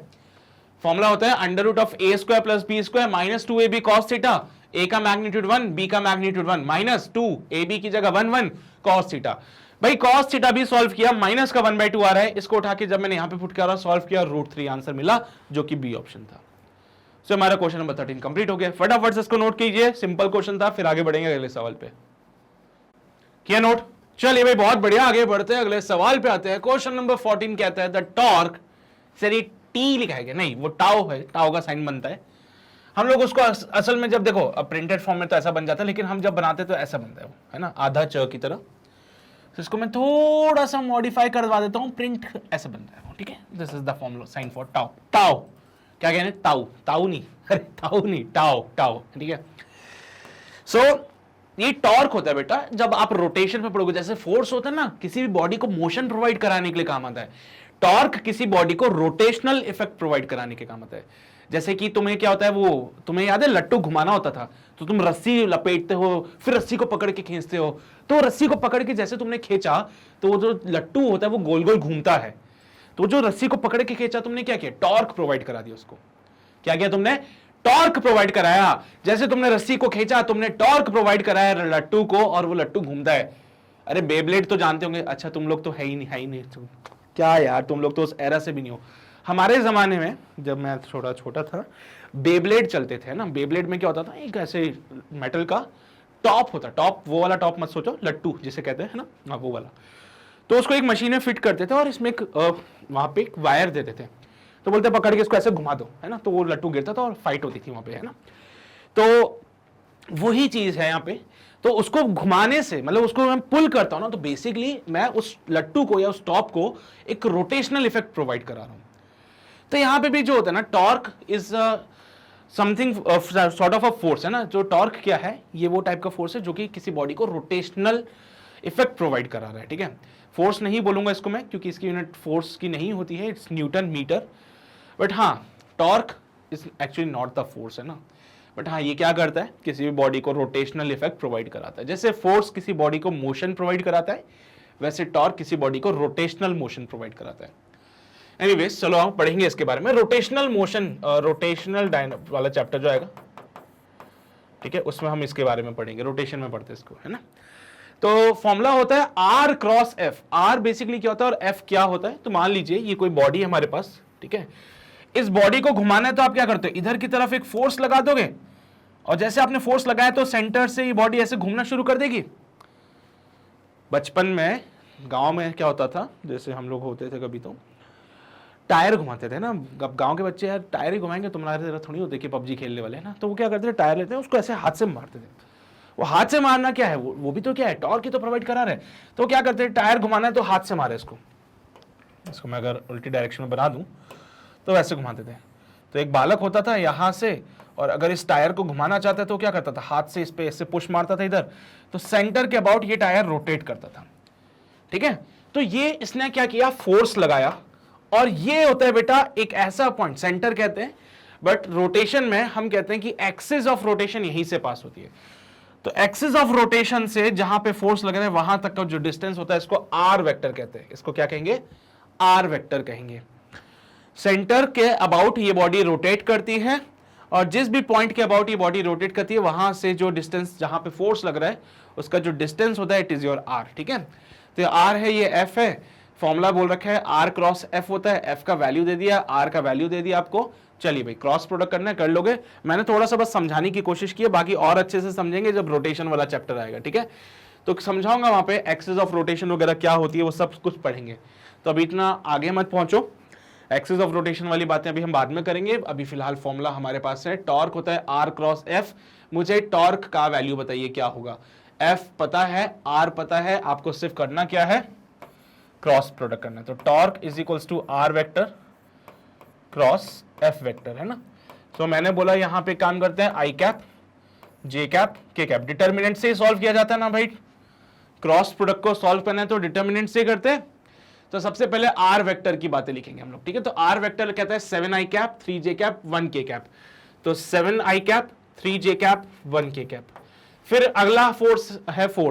फॉर्मूला होता है under root of A square plus B square minus 2ab cos theta. A का मैग्नीट्यूड 1, बी का मैग्नीट्यूड 1, माइनस 2, ab की जगह 1 cos थीटा। भाई cos थीटा भी सॉल्व किया, माइनस का 1/2 आ रहा है, इसको उठा के जब मैंने यहां पे पुट किया, सॉल्व किया, √3 आंसर मिला, जो कि बी ऑप्शन था। सो हमारा क्वेश्चन नंबर 13 कंप्लीट हो गया। फटाफट से इसको नोट कीजिए, सिंपल क्वेश्चन था, फिर आगे बढ़ेंगे अगले सवाल पे। किया नोट? चलिए भाई बहुत बढ़िया, आगे बढ़ते हैं, अगले सवाल पे आते हैं। क्वेश्चन नंबर 14 कहता है द टॉर्क, सॉरी टी लिखा है क्या? नहीं, वो टाउ है, टाउ का साइन बनता है। हम लोग उसको असल में जब देखो प्रिंटेड फॉर्म में तो ऐसा बन जाता है, लेकिन हम जब बनाते तो ऐसा बनता है वो, है ना, आधा च की तरह। तो इसको मैं थोड़ा सा मॉडिफाई करवा देता हूं, प्रिंट ऐसे बनता है, ठीक है। This is the formula sine for tau. Tau क्या कहने? ताऊ, ताऊ नहीं, अरे ताऊ नहीं, टाउ, टाउ, ठीक है। सो ये टॉर्क होता है बेटा, जब आप रोटेशन पे पड़ोगे, जैसे फोर्स होता है ना, किसी भी बॉडी को मोशन प्रोवाइड कराने के लिए काम आता है। टॉर्क किसी बॉडी को रोटेशनल इफेक्ट प्रोवाइड कराने के काम आता है। जैसे कि तुम्हें क्या होता है, वो तुम्हें याद है लट्टू घुमाना होता था, तो तुम रस्सी लपेटते हो, फिर रस्सी को पकड़ के खींचते हो, तो रस्सी को पकड़ के जैसे तुमने खींचा तो वो जो लट्टू होता है वो गोल गोल घूमता है। तो जो रस्सी को पकड़ के खींचा, तुमने क्या किया? टॉर्क प्रोवाइड करा दिया उसको। क्या किया तुमने? टॉर्क प्रोवाइड कराया। जैसे तुमने रस्सी को खींचा, तुमने टॉर्क प्रोवाइड कराया लट्टू को, और वो लट्टू घूमता है। अरे बेब्लेड तो जानते होंगे, अच्छा तुम लोग तो है ही नहीं, क्या यार, तुम लोग तो उस एरा से भी नहीं हो। हमारे जमाने में जब मैं छोटा था, बेब्लेड चलते थे ना। बेब्लेड में क्या होता था, एक ऐसे मेटल का टॉप होता, टॉप वो वाला टॉप मत सोचो, लट्टू जिसे कहते हैं ना, वो वाला। तो उसको एक मशीन में फिट करते थे और इसमें एक वहां पे एक वायर देते थे, तो बोलते पकड़ के इसको ऐसे घुमा दो, है ना, तो वो लट्टू गिरता था और फाइट होती थी वहां पे, है ना। तो वही चीज है यहाँ पे। तो उसको घुमाने से, मतलब उसको मैं पुल करता हूं ना, तो बेसिकली मैं उस लट्टू को या उस टॉप को एक रोटेशनल इफेक्ट प्रोवाइड करा रहा हूं। तो यहां पे भी जो होता है ना, torque is something sort of a force है ना। जो टॉर्क क्या है, ये वो टाइप का फोर्स है जो कि किसी बॉडी को रोटेशनल इफेक्ट प्रोवाइड करा रहा है, ठीक है। फोर्स नहीं बोलूंगा इसको मैं, क्योंकि इसकी यूनिट फोर्स की नहीं होती है, इट्स न्यूटन मीटर। बट हाँ, torque is actually not the force, है ना। बट हाँ, ये क्या करता है, किसी भी बॉडी को रोटेशनल इफेक्ट प्रोवाइड कराता है। जैसे फोर्स किसी बॉडी को मोशन प्रोवाइड कराता है, वैसे टॉर्क किसी बॉडी को रोटेशनल मोशन प्रोवाइड कराता है। एनीवेज, चलो हम पढ़ेंगे इसके बारे में। रोटेशनल मोशन, रोटेशनल वाला चैप्टर जो आएगा, ठीक है, उसमें हम इसके बारे में पढ़ेंगे। रोटेशन में पढ़ते हैं इसको, है ना। तो फॉर्मूला होता है R cross F. R basically क्या होता है और एफ क्या होता है। तो मान लीजिए ये कोई बॉडी है हमारे पास, ठीक है। इस बॉडी को घुमाना है तो आप क्या करते हो, इधर की तरफ एक फोर्स लगा दोगे, और जैसे आपने फोर्स लगाया तो सेंटर से ये बॉडी ऐसे घूमना शुरू कर देगी। बचपन में गांव में क्या होता था, जैसे हम लोग होते थे कभी, तो टायर घुमाते थे ना। अब गांव के बच्चे यार टायर ही घुमाएंगे, तुम्हारे तरह थोड़ी होते कि पबजी खेलने वाले, है ना। तो वो क्या करते थे, टायर लेते हैं, उसको ऐसे हाथ से मारते थे। वो हाथ से मारना क्या है, वो भी तो क्या है, टॉर्क ही तो प्रोवाइड करा रहे। तो क्या करते हैं, टायर घुमाना है तो हाथ से मारे इसको मैं अगर उल्टी डायरेक्शन में बना दूं तो वैसे घुमाते थे। तो एक बालक होता था यहां से, और अगर इस टायर को घुमाना चाहता तो क्या करता था, हाथ से इस पे ऐसे पुश मारता था इधर, तो सेंटर के अबाउट ये टायर रोटेट करता था, ठीक है। तो ये इसने क्या किया, फोर्स लगाया, और ये होता है बेटा एक ऐसा पॉइंट, सेंटर कहते हैं, बट रोटेशन में हम कहते हैं कि एक्सिस ऑफ रोटेशन यहीं से पास होती है। तो एक्सिस ऑफ रोटेशन से जहां पे फोर्स लग रहा है वहां तक का जो डिस्टेंस होता है, इसको आर वेक्टर कहते हैं। इसको क्या कहेंगे, आर वेक्टर कहेंगे। सेंटर के अबाउट ये बॉडी रोटेट करती है, और जिस भी पॉइंट के अबाउट ये बॉडी रोटेट करती है वहां से जो डिस्टेंस, जहां पे फोर्स लग रहा है उसका जो डिस्टेंस होता है, इट इज योर आर, ठीक है। तो आर है, ये एफ है, फॉर्मूला बोल रखा है आर क्रॉस एफ होता है। एफ का वैल्यू दे दिया, आर का वैल्यू दे दिया आपको। चलिए भाई, क्रॉस प्रोडक्ट करना है, कर लोगे। मैंने थोड़ा सा बस समझाने की कोशिश की है, बाकी और अच्छे से समझेंगे जब रोटेशन वाला चैप्टर आएगा, ठीक है। तो समझाऊंगा वहां पे एक्सिस ऑफ रोटेशन वगैरह क्या होती है, वो सब कुछ पढ़ेंगे। तो अभी इतना आगे मत पहुंचो, एक्सिस ऑफ रोटेशन वाली बातें अभी हम बाद में करेंगे। अभी फिलहाल फॉर्मूला हमारे पास है, टॉर्क होता है आर क्रॉस एफ। मुझे टॉर्क का वैल्यू बताइए क्या होगा। एफ पता है, आर पता है, आपको सिर्फ करना क्या है, क्रॉस प्रोडक्ट करना है। तो torque is equals to R vector cross F vector, है ना। तो मैंने बोला यहां पे काम करते हैं आई कैप, जे कैप, के कैप। डिटर्मिनेंट से सॉल्व किया जाता है ना भाई, क्रॉस प्रोडक्ट को सॉल्व करना है तो डिटर्मिनेंट से करते हैं। तो सबसे पहले आर वेक्टर की बातें लिखेंगे हम लोग, ठीक है। तो आर वेक्टर कहता है 7 आई कैप 3 जे कैप 1 के कैप। तो 7 आई कैप 3 जे कैप 1 के कैप। फिर अगला फोर्स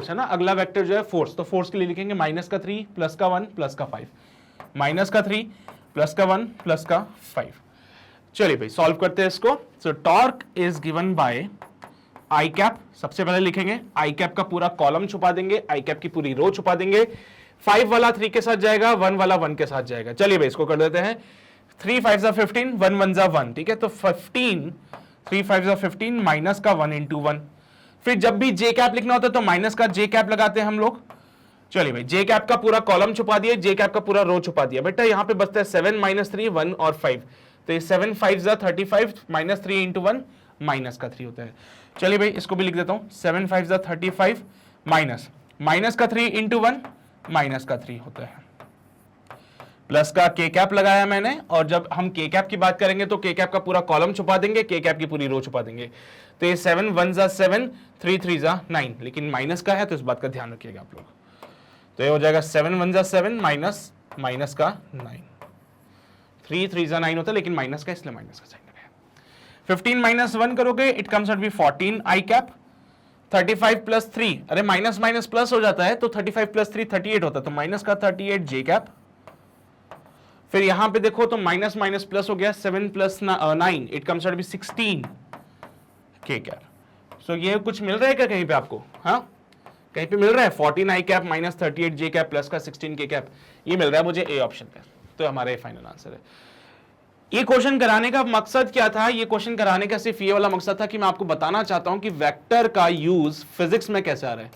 है ना, अगला वेक्टर जो है फोर्स। तो फोर्स के लिए लिखेंगे माइनस का 3 प्लस का 1 प्लस का 5, माइनस का 3 प्लस का 1 प्लस का 5। चलिए भाई सॉल्व करते हैं इसको। सो torque is given bye I cap. सबसे पहले लिखेंगे आई कैप का पूरा कॉलम छुपा देंगे, आई कैप की पूरी रो छुपा देंगे। 5 वाला 3 के साथ जाएगा, 1 वाला 1 के साथ जाएगा। चलिए भाई इसको कर देते हैं। 3 5 जा 15, 1 1 जा 1, ठीक है। तो 15, 3 5 जा 15 माइनस का 1 इंटू 1। फिर जब भी जे कैप लिखना होता है तो माइनस का जे कैप लगाते हैं हम लोग। चलिए भाई, जे कैप का पूरा कॉलम छुपा दिया, जे कैप का पूरा रो छुपा दिया। बेटा यहाँ पे बचता है 7 माइनस 3 1 और 5। तो ये 7 5 जा 35 माइनस 3 इंटू 1 माइनस का 3 होता है। चलिए भाई इसको भी लिख देता हूँ, 7 5 जा 35 माइनस का 3 इंटू 1 माइनस का 3 होता है। प्लस का के कैप लगाया मैंने, और जब हम के कैप की बात करेंगे तो के कैप का पूरा कॉलम छुपा देंगे, के कैप की पूरी रो छुपा देंगे। तो ये 7 1 जा 7, 3 3 जा 9, लेकिन माइनस का है तो इस बात का ध्यान रखिएगा आप लोग। तो ये हो जाएगा 7 1 जा 7 माइनस माइनस का 9, 3 3 जा 9 होता है, लेकिन माइनस का इसलिए माइनस का साइन लगाया। 15 माइनस 1 करोगे it comes out be 14 I cap. 35 plus 3, अरे माइनस माइनस प्लस हो जाता है, तो 35 प्लस 3 38 होता है, तो माइनस का 38 जे कैप। फिर यहां पे देखो तो माइनस माइनस प्लस हो गया, 7 plus 9 it comes out be 16 K cap. सो ये कुछ मिल रहा है क्या कहीं पे आपको, हाँ कहीं पे मिल रहा है 14 I cap minus 38 J cap plus का 16 के कैप, ये मिल रहा है मुझे ए ऑप्शन पे। तो हमारा ये फाइनल आंसर है। ये क्वेश्चन कराने का मकसद क्या था, ये क्वेश्चन कराने का सिर्फ ये वाला मकसद था कि मैं आपको बताना चाहता हूं कि वेक्टर का यूज फिजिक्स में कैसे आ रहा है,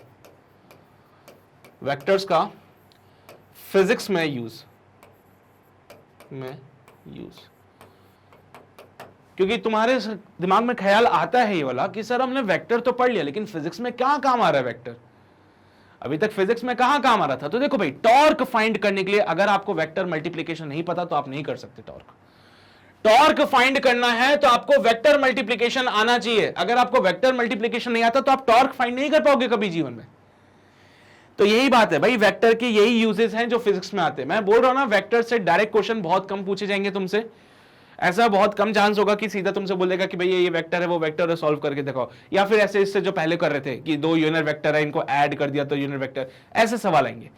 वेक्टर्स का फिजिक्स में यूज क्योंकि तुम्हारे दिमाग में ख्याल आता है ये वाला कि सर हमने वेक्टर तो पढ़ लिया, लेकिन फिजिक्स में क्या काम आ रहा है वेक्टर, अभी तक फिजिक्स में कहां काम आ रहा था। तो देखो भाई, टॉर्क फाइंड करने के लिए अगर आपको वेक्टर मल्टीप्लिकेशन नहीं पता तो आप नहीं कर सकते। टॉर्क फाइंड करना है तो आपको वेक्टर मल्टीप्लिकेशन आना चाहिए। अगर आपको वेक्टर मल्टीप्लिकेशन नहीं आता तो आप टॉर्क फाइंड नहीं कर पाओगे कभी जीवन में। तो यही बात है भाई, वेक्टर के यही यूजेस हैं जो फिजिक्स में आते हैं। मैं बोल रहा हूं ना, वेक्टर से डायरेक्ट क्वेश्चन बहुत कम पूछे जाएंगे तुमसे। ऐसा बहुत कम चांस होगा कि सीधा तुमसे बोलेगा कि भाई ये वेक्टर है, वो वेक्टर है, सॉल्व करके दिखाओ। या फिर ऐसे इससे जो पहले कर रहे थे कि दो यूनिट वेक्टर है, इनको ऐड कर दिया तो यूनिट वेक्टर, ऐसे सवाल आएंगे।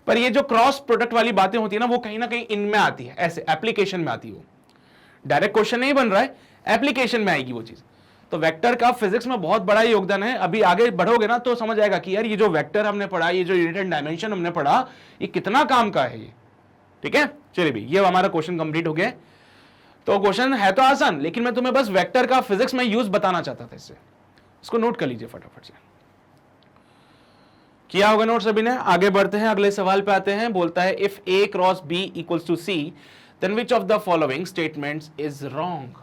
पर ये जो क्रॉस प्रोडक्ट वाली बातें होती है ना, वो कहीं ना कहीं इनमें आती है, ऐसे एप्लीकेशन में आती है। वो डायरेक्ट क्वेश्चन नहीं बन रहा है, एप्लीकेशन में आएगी वो चीज। तो वेक्टर का फिजिक्स में बहुत बड़ा योगदान है। अभी आगे बढ़ोगे ना तो समझ आएगा कि यार ये जो वेक्टर हमने पढ़ा, ये जो यूनिट एंड डायमेंशन हमने पढ़ा, ये कितना काम का है ये। ठीक है, चलिए भाई, ये हमारा क्वेश्चन कंप्लीट हो गया। तो क्वेश्चन है तो आसान, लेकिन मैं तुम्हें बस वेक्टर का फिजिक्स में यूज बताना चाहता था। इसको नोट कर लीजिए फटाफट से। किया होगा नोट सभी ने? आगे बढ़ते हैं, अगले सवाल पे आते हैं। बोलता है if A cross B equals to C then which of the following statements is wrong.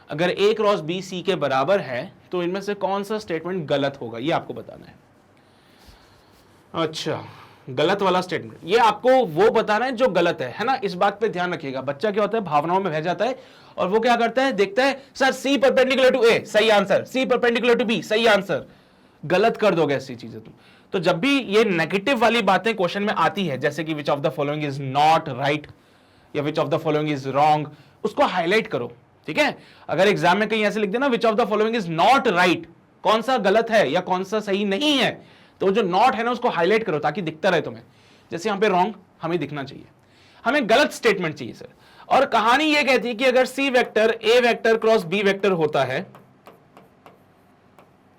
अगर ए क्रॉस बी सी के बराबर है तो इनमें से कौन सा स्टेटमेंट गलत होगा, ये आपको बताना है। अच्छा, गलत वाला स्टेटमेंट, ये आपको वो बताना है जो गलत है ना। इस बात पे ध्यान रखिएगा। बच्चा क्या होता है, भावनाओं में बह जाता है और वो क्या करता है, देखता है sir C perpendicular to A, सही answer, C perpendicular to B, सही आंसर। गलत कर दोगे ऐसी चीजें तुम। तो जब भी ये नेगेटिव वाली बातें क्वेश्चन में आती है, जैसे कि which of the following is not right या which of the following is wrong, उसको हाईलाइट करो। ठीक है, अगर एग्जाम में कहीं ऐसे लिख देना विच of the following is not right, कौन सा गलत है या कौन सा सही नहीं है, तो जो नॉट है ना उसको हाईलाइट करो ताकि दिखता रहे तुम्हें। जैसे यहां पे रॉन्ग हमें दिखना चाहिए, हमें गलत स्टेटमेंट चाहिए सर। और कहानी ये कहती है कि अगर C vector A vector cross B vector होता है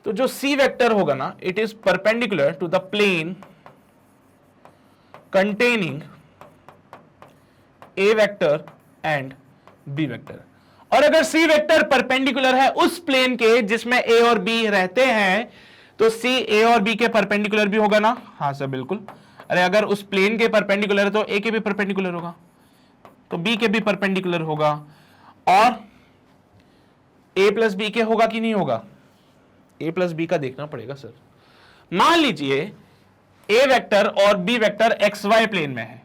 तो जो सी वेक्टर होगा ना, it is perpendicular to the plane containing A vector and B vector. और अगर सी वेक्टर परपेंडिकुलर है उस प्लेन के जिसमें ए और बी रहते हैं तो सी ए और बी के परपेंडिकुलर भी होगा ना। हाँ सर बिल्कुल। अरे अगर उस प्लेन के परपेंडिकुलर है तो ए के भी परपेंडिकुलर होगा, तो बी के भी परपेंडिकुलर होगा, और ए प्लस बी के होगा कि नहीं होगा। ए प्लस बी का देखना पड़ेगा सर। मान लीजिए ए वेक्टर और B vector X Y plane में है,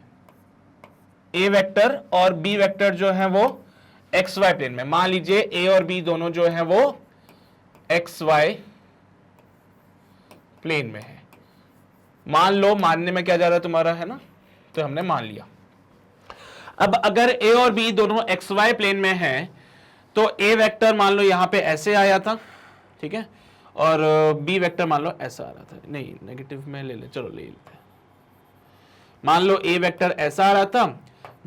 ए वेक्टर और बी वेक्टर जो है वो एक्स वाई प्लेन में। मान लीजिए ए और बी दोनों जो है वो एक्स वाई प्लेन में है। मान लो, मानने में क्या जा रहा है तुम्हारा, है ना, तो हमने मान लिया। अब अगर ए और बी दोनों एक्स वाई प्लेन में हैं तो ए वेक्टर मान लो यहां पे ऐसे आया था, ठीक है, और बी वेक्टर मान लो ऐसा आ रहा था। नहीं, नेगेटिव में ले ले, चलो ले लेते हैं। मान लो ए वेक्टर ऐसा आ रहा था,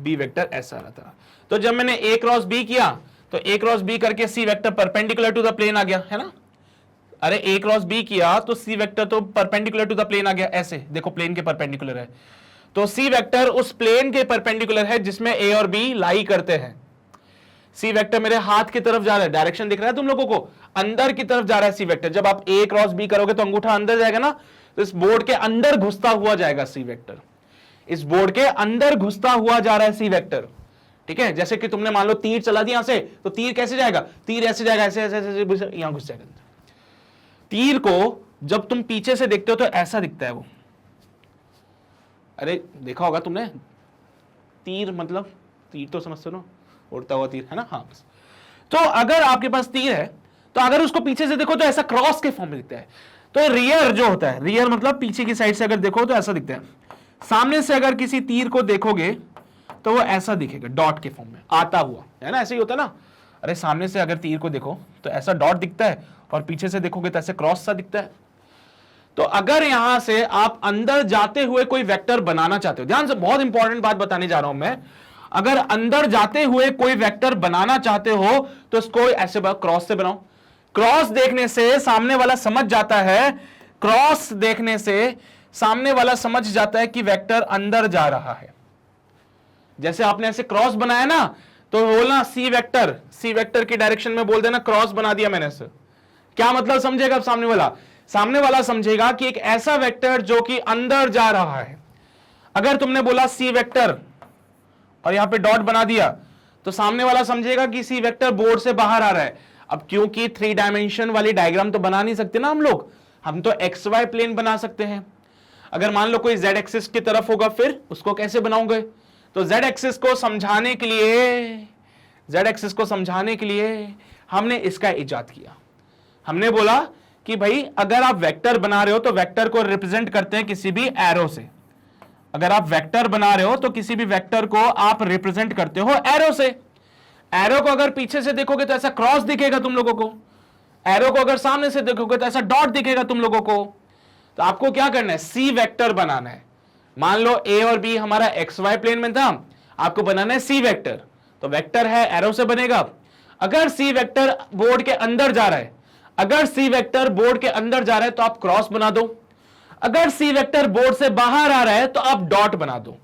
बी वेक्टर ऐसा आ रहा था। तो जब मैंने ए क्रॉस बी किया तो ए क्रॉस बी करके C vector perpendicular to the plane आ गया, है ना। अरे ए क्रॉस बी किया तो सी वेक्टर तो परपेंडिकुलर टू द प्लेन आ गया, ऐसे देखो प्लेन के परपेंडिकुलर है, तो सी वेक्टर उस प्लेन के परपेंडिकुलर है जिसमें ए और बी लाई करते हैं। सी वेक्टर मेरे हाथ की तरफ जा रहा है, डायरेक्शन दिख रहा है तुम लोगों को, अंदर की तरफ जा रहा है सी वेक्टर। जब आप ए क्रॉस बी करोगे तो अंगूठा अंदर जाएगा ना, तो इस बोर्ड के अंदर घुसता हुआ जाएगा सी वेक्टर, इस बोर्ड के अंदर घुसता हुआ जा रहा है सी वेक्टर। ठीक है, जैसे कि तुमने मान लो तीर चला दिया यहां से, तो तीर कैसे जाएगा, तीर ऐसे जाएगा, ऐसे ऐसे ऐसे यहां घुस जाएगा। तीर को जब तुम पीछे से देखते हो तो ऐसा दिखता है वो। अरे देखा होगा तुमने तीर, मतलब तीर तो समझते हो, उड़ता हुआ तीर, है ना। हाँ, तो अगर आपके पास तीर है तो अगर उसको पीछे से देखो तो ऐसा क्रॉस के फॉर्म में दिखता है। तो रियर जो होता है, रियर मतलब पीछे की साइड से अगर देखो तो ऐसा दिखता है। सामने से अगर किसी तीर को देखोगे तो वो ऐसा दिखेगा, डॉट के फॉर्म में आता हुआ, है ना, ऐसे ही होता है ना। अरे सामने से अगर तीर को देखो तो ऐसा डॉट दिखता है और पीछे से देखोगे तो ऐसे क्रॉस सा दिखता है। तो अगर यहां से आप अंदर जाते हुए कोई वेक्टर बनाना चाहते हो, ध्यान से, बहुत इंपॉर्टेंट बात बताने जा रहा हूं मैं, अगर अंदर जाते हुए कोई वेक्टर बनाना चाहते हो तो इसको ऐसे क्रॉस से बनाओ। क्रॉस देखने से सामने वाला समझ जाता है, क्रॉस देखने से सामने वाला समझ जाता है कि वेक्टर अंदर जा रहा है। जैसे आपने ऐसे क्रॉस बनाया ना, तो बोलना सी वेक्टर, सी वेक्टर की डायरेक्शन में बोल देना क्रॉस बना दिया मैंने से। क्या मतलब समझेगा अब सामने वाला? सामने वाला समझेगा कि एक ऐसा वेक्टर जो कि अंदर जा रहा है। अगर तुमने बोला सी वेक्टर और यहां पे डॉट बना दिया तो सामने वाला समझेगा कि सी वेक्टर बोर्ड से बाहर आ रहा है। अब क्योंकि 3 डायमेंशन वाली डायग्राम तो बना नहीं सकते ना हम तो एक्स वाई प्लेन बना सकते हैं। अगर मान लो कोई जेड एक्सिस की तरफ होगा फिर उसको कैसे बनाओगे? तो जेड एक्सिस को समझाने के लिए हमने इसका इजाद किया। हमने बोला कि भाई अगर आप वेक्टर बना रहे हो तो वेक्टर को रिप्रेजेंट करते हैं किसी भी एरो से। अगर आप वेक्टर बना रहे हो तो किसी भी वेक्टर को आप रिप्रेजेंट करते हो एरो से। एरो को अगर पीछे से देखोगे तो ऐसा क्रॉस दिखेगा तुम लोगों को, एरो को अगर सामने से देखोगे तो ऐसा डॉट दिखेगा तुम लोगों को। तो आपको क्या करना है? सी वेक्टर बनाना है। मान लो ए और बी हमारा एक्स वाई प्लेन में था, आपको बनाना है सी वेक्टर। तो वेक्टर है एरो से बनेगा। अगर सी वेक्टर बोर्ड के अंदर जा रहा है, तो आप क्रॉस बना दो। अगर सी वेक्टर बोर्ड से बाहर आ रहा है तो आप डॉट बना दो।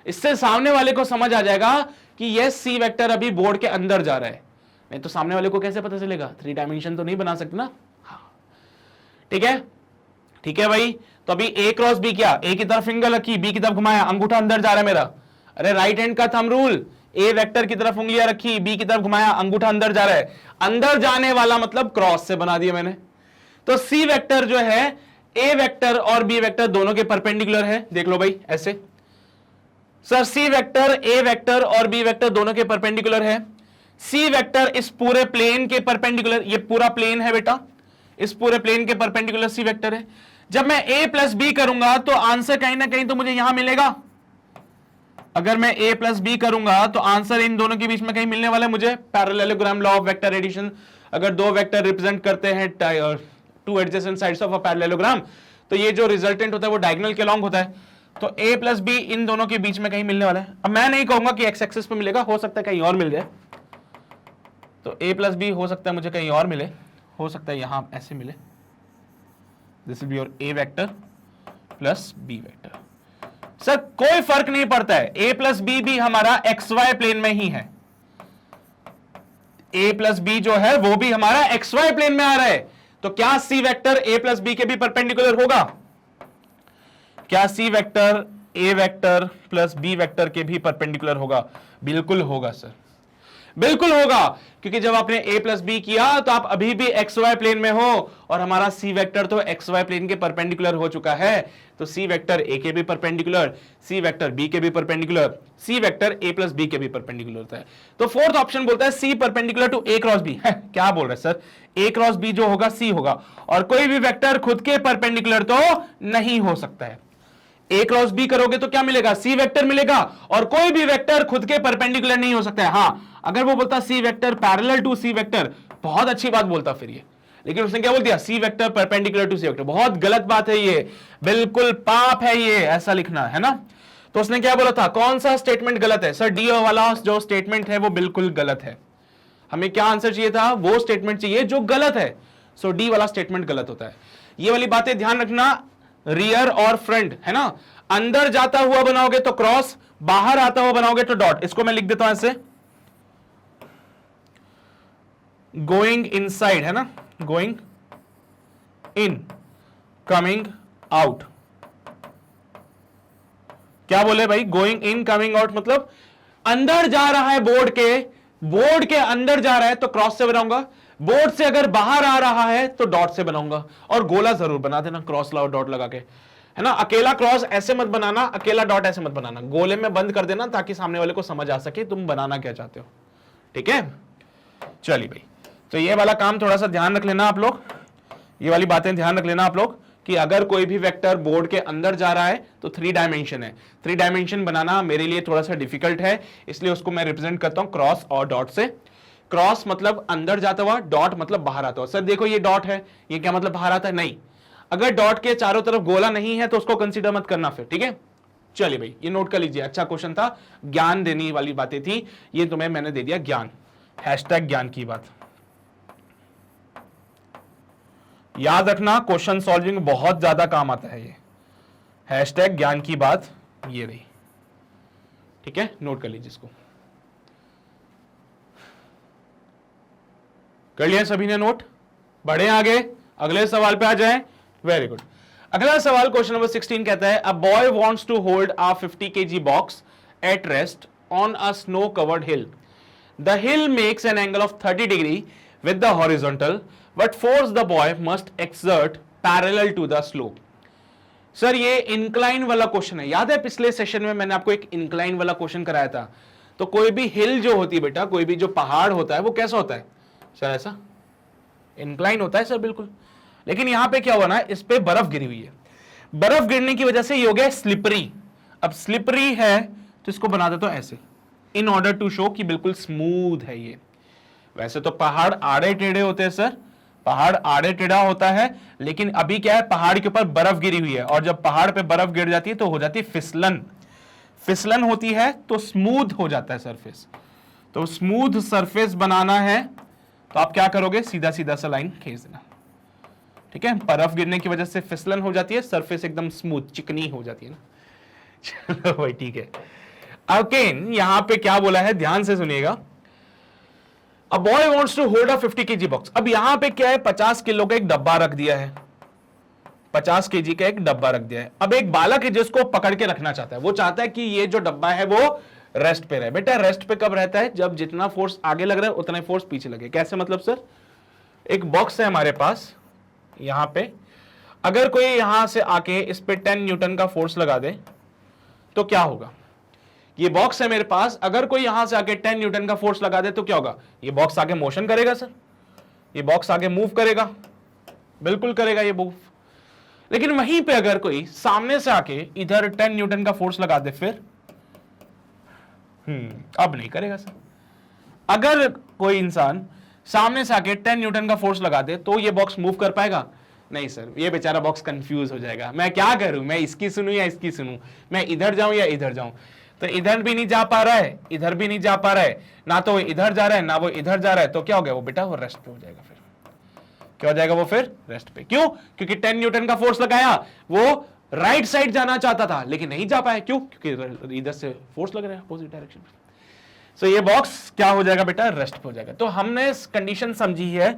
इससे सामने वाले को समझ आ जाएगा कि यह सी वेक्टर अभी बोर्ड के अंदर जा रहा है। नहीं तो सामने वाले को कैसे पता चलेगा? 3 डायमेंशन तो नहीं बना सकते ना। हाँ ठीक है भाई। तो अभी ए क्रॉस बी, क्या ए की तरफ फिंगर रखी, बी की तरफ घुमाया, अंगूठा अंदर जा रहा है मेरा। अरे राइट हैंड का थंब रूल, ए वेक्टर की तरफ उंगलियां रखी, बी की तरफ घुमाया, अंगूठा अंदर जा रहा है। अंदर जाने वाला मतलब क्रॉस से बना दिया मैंने। तो सी वेक्टर जो है ए वेक्टर और बी वेक्टर दोनों के परपेंडिकुलर है। देख लो भाई ऐसे, sir C vector A vector और बी वेक्टर दोनों के परपेंडिकुलर है। सी वेक्टर इस पूरे प्लेन के परपेंडिकुलर, ये पूरा प्लेन है बेटा, इस पूरे प्लेन के परपेंडिकुलर सी वेक्टर है। जब मैं a प्लस बी करूंगा तो आंसर कहीं ना कहीं तो मुझे यहां मिलेगा। अगर मैं a प्लस बी करूंगा तो आंसर इन दोनों के बीच में कहीं मिलने वाला है मुझे। Parallelogram, law of vector addition, अगर दो वेक्टर रिप्रेजेंट करते हैं two adjacent sides of a parallelogram तो ये जो रिजल्टेंट होता है वो डायगोनल के अलॉन्ग होता है। तो a प्लस बी इन दोनों के बीच में कहीं मिलने वाला है। अब मैं नहीं कहूंगा कि एक्स एक्सिस पे मिलेगा, हो सकता है कहीं और मिल जाए। तो a प्लस बी हो सकता है मुझे कहीं और मिले, हो सकता है यहां ऐसे मिले। This will be your a vector plus b vector. Sir कोई फर्क नहीं पड़ता है, a प्लस बी भी हमारा xy प्लेन में ही है। a प्लस बी जो है वो भी हमारा xy प्लेन में आ रहा है। तो क्या c vector a plus B के भी परपेंडिकुलर होगा? क्या c vector a vector plus b vector के भी परपेंडिकुलर होगा? बिल्कुल होगा सर, बिल्कुल होगा। क्योंकि जब आपने a प्लस बी किया तो आप अभी भी xy प्लेन में हो और हमारा c वेक्टर तो xy प्लेन के परपेंडिकुलर हो चुका है। तो c वेक्टर a के भी परपेंडिकुलर, c वेक्टर b के भी perpendicular, c vector a plus B के भी परपेंडिकुलर होता है। तो फोर्थ ऑप्शन बोलता है c perpendicular to a cross b। क्या बोल रहे हैं सर? a क्रॉस b जो होगा c होगा, और कोई भी वेक्टर खुद के परपेंडिकुलर तो नहीं हो सकता है। a क्रॉस b करोगे तो क्या मिलेगा? c वेक्टर मिलेगा, और कोई भी वेक्टर खुद के परपेंडिकुलर नहीं हो सकता है। हाँ, अगर वो बोलता c vector parallel to c vector, बहुत अच्छी बात बोलता फिर ये, लेकिन उसने क्या बोल दिया? c vector perpendicular to c vector. बहुत गलत बात है ये, बिल्कुल पाप है ये ऐसा लिखना, है ना। तो उसने क्या बोला था? कौन सा स्टेटमेंट गलत है? सर डी वाला जो स्टेटमेंट है वो बिल्कुल गलत है। हमें क्या आंसर चाहिए था? वो स्टेटमेंट चाहिए जो गलत है। सो डी वाला स्टेटमेंट गलत होता है। ये वाली बातें ध्यान रखना, रियर और फ्रंट, है ना। अंदर जाता हुआ बनाओगे तो क्रॉस, बाहर आता हुआ बनाओगे तो डॉट। इसको मैं लिख देता हूं ऐसे, गोइंग इनसाइड, है ना, गोइंग इन, कमिंग आउट। क्या बोले भाई? गोइंग इन कमिंग आउट मतलब अंदर जा रहा है बोर्ड के अंदर जा रहा है तो क्रॉस से बनाऊंगा, बोर्ड से अगर बाहर आ रहा है तो डॉट से बनाऊंगा। और गोला जरूर बना देना क्रॉस लाओ डॉट लगा के, है ना। अकेला क्रॉस ऐसे मत बनाना, अकेला डॉट ऐसे मत बनाना, गोले में बंद कर देना ताकि सामने वाले को समझ आ सके तुम बनाना क्या चाहते हो। ठीक है, चलिए भाई। तो ये वाला काम थोड़ा सा ध्यान रख लेना आप लोग, ये वाली बातें ध्यान रख लेना आप लोग कि अगर कोई भी वेक्टर बोर्ड के अंदर जा रहा है तो 3 डायमेंशन है। 3 डायमेंशन बनाना मेरे लिए थोड़ा सा डिफिकल्ट है, इसलिए उसको मैं रिप्रेजेंट करता हूं क्रॉस और डॉट से। क्रॉस मतलब अंदर जाता हुआ, डॉट मतलब बाहर आता हुआ। सर देखो ये डॉट है, ये क्या मतलब बाहर आता है? नहीं, अगर डॉट के चारों तरफ गोला नहीं है तो उसको कंसीडर मत करना फिर। ठीक है, चलिए भाई ये नोट कर लीजिए, अच्छा क्वेश्चन था, ज्ञान देने वाली बातें थी, ये तुम्हें मैंने दे दिया ज्ञान, हैशटैग ज्ञान की बात। याद रखना क्वेश्चन सॉल्विंग बहुत ज्यादा काम आता है ये, हैशटैग ज्ञान की बात ये रही। ठीक है, नोट कर लीजिए इसको। कर लिया सभी ने नोट? बढ़े आगे, अगले सवाल पे आ जाएं। Very good. अगला सवाल क्वेश्चन नंबर 16 कहता है, a boy wants to hold a 50 kg box at rest on a snow covered hill the hill makes an angle of 30 degree with the horizontal but force the boy must exert parallel to the slope. Sir ये incline वाला question है, याद है पिछले session में मैंने आपको एक इंक्लाइन वाला क्वेश्चन कराया था। तो कोई भी हिल जो होती है बेटा, कोई भी जो पहाड़ होता है वो कैसा होता है सर, ऐसा इंक्लाइन होता है सर, बिल्कुल। लेकिन यहां पे क्या हुआ ना, इस पे बर्फ गिरी हुई है, बर्फ गिरने की वजह से ये हो गया स्लिपरी। अब स्लिपरी है तो इसको बना देता हूं ऐसे, इन ऑर्डर टू शो कि बिल्कुल स्मूथ है ये। वैसे तो पहाड़ आड़े टेढ़े होते हैं सर, पहाड़ आड़े टेढ़ा होता है, लेकिन अभी क्या है, पहाड़ के ऊपर बर्फ गिरी हुई है, और जब पहाड़ पे बर्फ गिर जाती है तो हो जाती है फिसलन। फिसलन होती है तो स्मूथ हो जाता है सरफेस। तो स्मूथ सरफेस बनाना है तो आप क्या करोगे, सीधा सीधा सा लाइन खींच देना, ठीक है। बर्फ गिरने की वजह से फिसलन हो जाती है, सरफेस एकदम स्मूथ चिकनी हो जाती है ना। चलो भाई ठीक है। अगेन यहां पे क्या बोला है, ध्यान से सुनिएगा। A boy wants to hold a 50 kg box। अब यहां पे क्या है, 50 किलो का एक डब्बा रख दिया है, 50 केजी का एक डब्बा रख दिया है। अब एक बालक है जिसको पकड़ के रखना चाहता है, वो चाहता है कि ये जो डब्बा है वो रेस्ट पे रहे। बेटा रेस्ट पे कब रहता है, जब जितना फोर्स आगे लग रहा है उतना ही फोर्स पीछे लगे। कैसे मतलब सर, एक बॉक्स है हमारे पास यहां पे, अगर कोई यहां से आके इस पे 10 न्यूटन का फोर्स लगा दे तो क्या होगा, ये बॉक्स है मेरे पास, अगर कोई यहां से आके 10 न्यूटन का फोर्स लगा दे तो क्या होगा, ये बॉक्स आगे मोशन करेगा सर, ये बॉक्स आगे मूव करेगा, बिल्कुल करेगा ये मूव। लेकिन वहीं पे अगर कोई सामने से आके इधर 10 न्यूटन का फोर्स लगा दे फिर अब नहीं करेगा सर। अगर कोई इंसान सामने से आके 10 न्यूटन का फोर्स लगा दे तो ये बॉक्स मूव कर पाएगा, नहीं सर, ये बेचारा बॉक्स कंफ्यूज हो जाएगा, मैं क्या करूं, मैं इसकी सुनूं या इसकी सुनूं, मैं इधर जाऊं या इधर जाऊं। तो इधर भी नहीं जा पा रहा है, इधर भी नहीं जा पा रहा है, ना तो वो इधर जा रहा है ना वो इधर जा रहा है, तो क्या हो गया, वो बेटा वो रेस्ट पे हो जाएगा। फिर क्या हो जाएगा, वो फिर रेस्ट पे। क्यों, क्योंकि 10 न्यूटन का फोर्स लगाया, वो राइट साइड जाना चाहता था लेकिन नहीं जा पाया। क्यों, क्योंकि इधर से फोर्स लग रहा है अपोजिट डायरेक्शन में। सो ये बॉक्स क्या हो जाएगा बेटा, रेस्ट पे हो जाएगा। तो हमने कंडीशन समझी है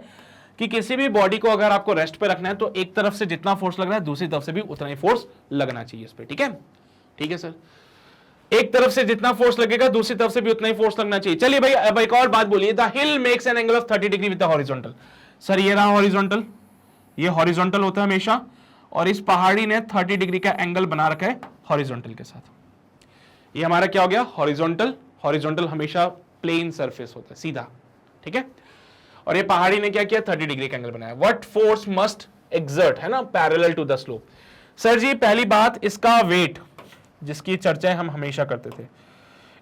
कि किसी भी बॉडी को अगर आपको रेस्ट पे रखना है तो एक तरफ से जितना फोर्स लग रहा है दूसरी तरफ से भी उतना ही फोर्स लगना चाहिए इस पे, ठीक है। ठीक है सर, एक तरफ से जितना फोर्स लगेगा दूसरी तरफ से भी उतना ही फोर्स लगना चाहिए। चलिए भाई अब एक और बात बोलिए, the hill makes an angle of 30 degree with the horizontal. Sir ये रहा हॉरिजॉन्टल, ये हॉरिजॉन्टल होता है हमेशा, और इस पहाड़ी ने 30 डिग्री का एंगल बना रखा है हॉरिजॉन्टल के साथ। ये हमारा क्या हो गया, हॉरिजॉन्टल। हॉरिजॉन्टल हमेशा प्लेन सरफेस होता है, सीधा, ठीक है। और ये पहाड़ी ने क्या किया, 30 डिग्री का एंगल बनाया। व्हाट फोर्स मस्ट एक्सर्ट, है ना, parallel to the slope. Sir जी पहली बात, इसका वेट जिसकी चर्चाएं हम हमेशा करते थे,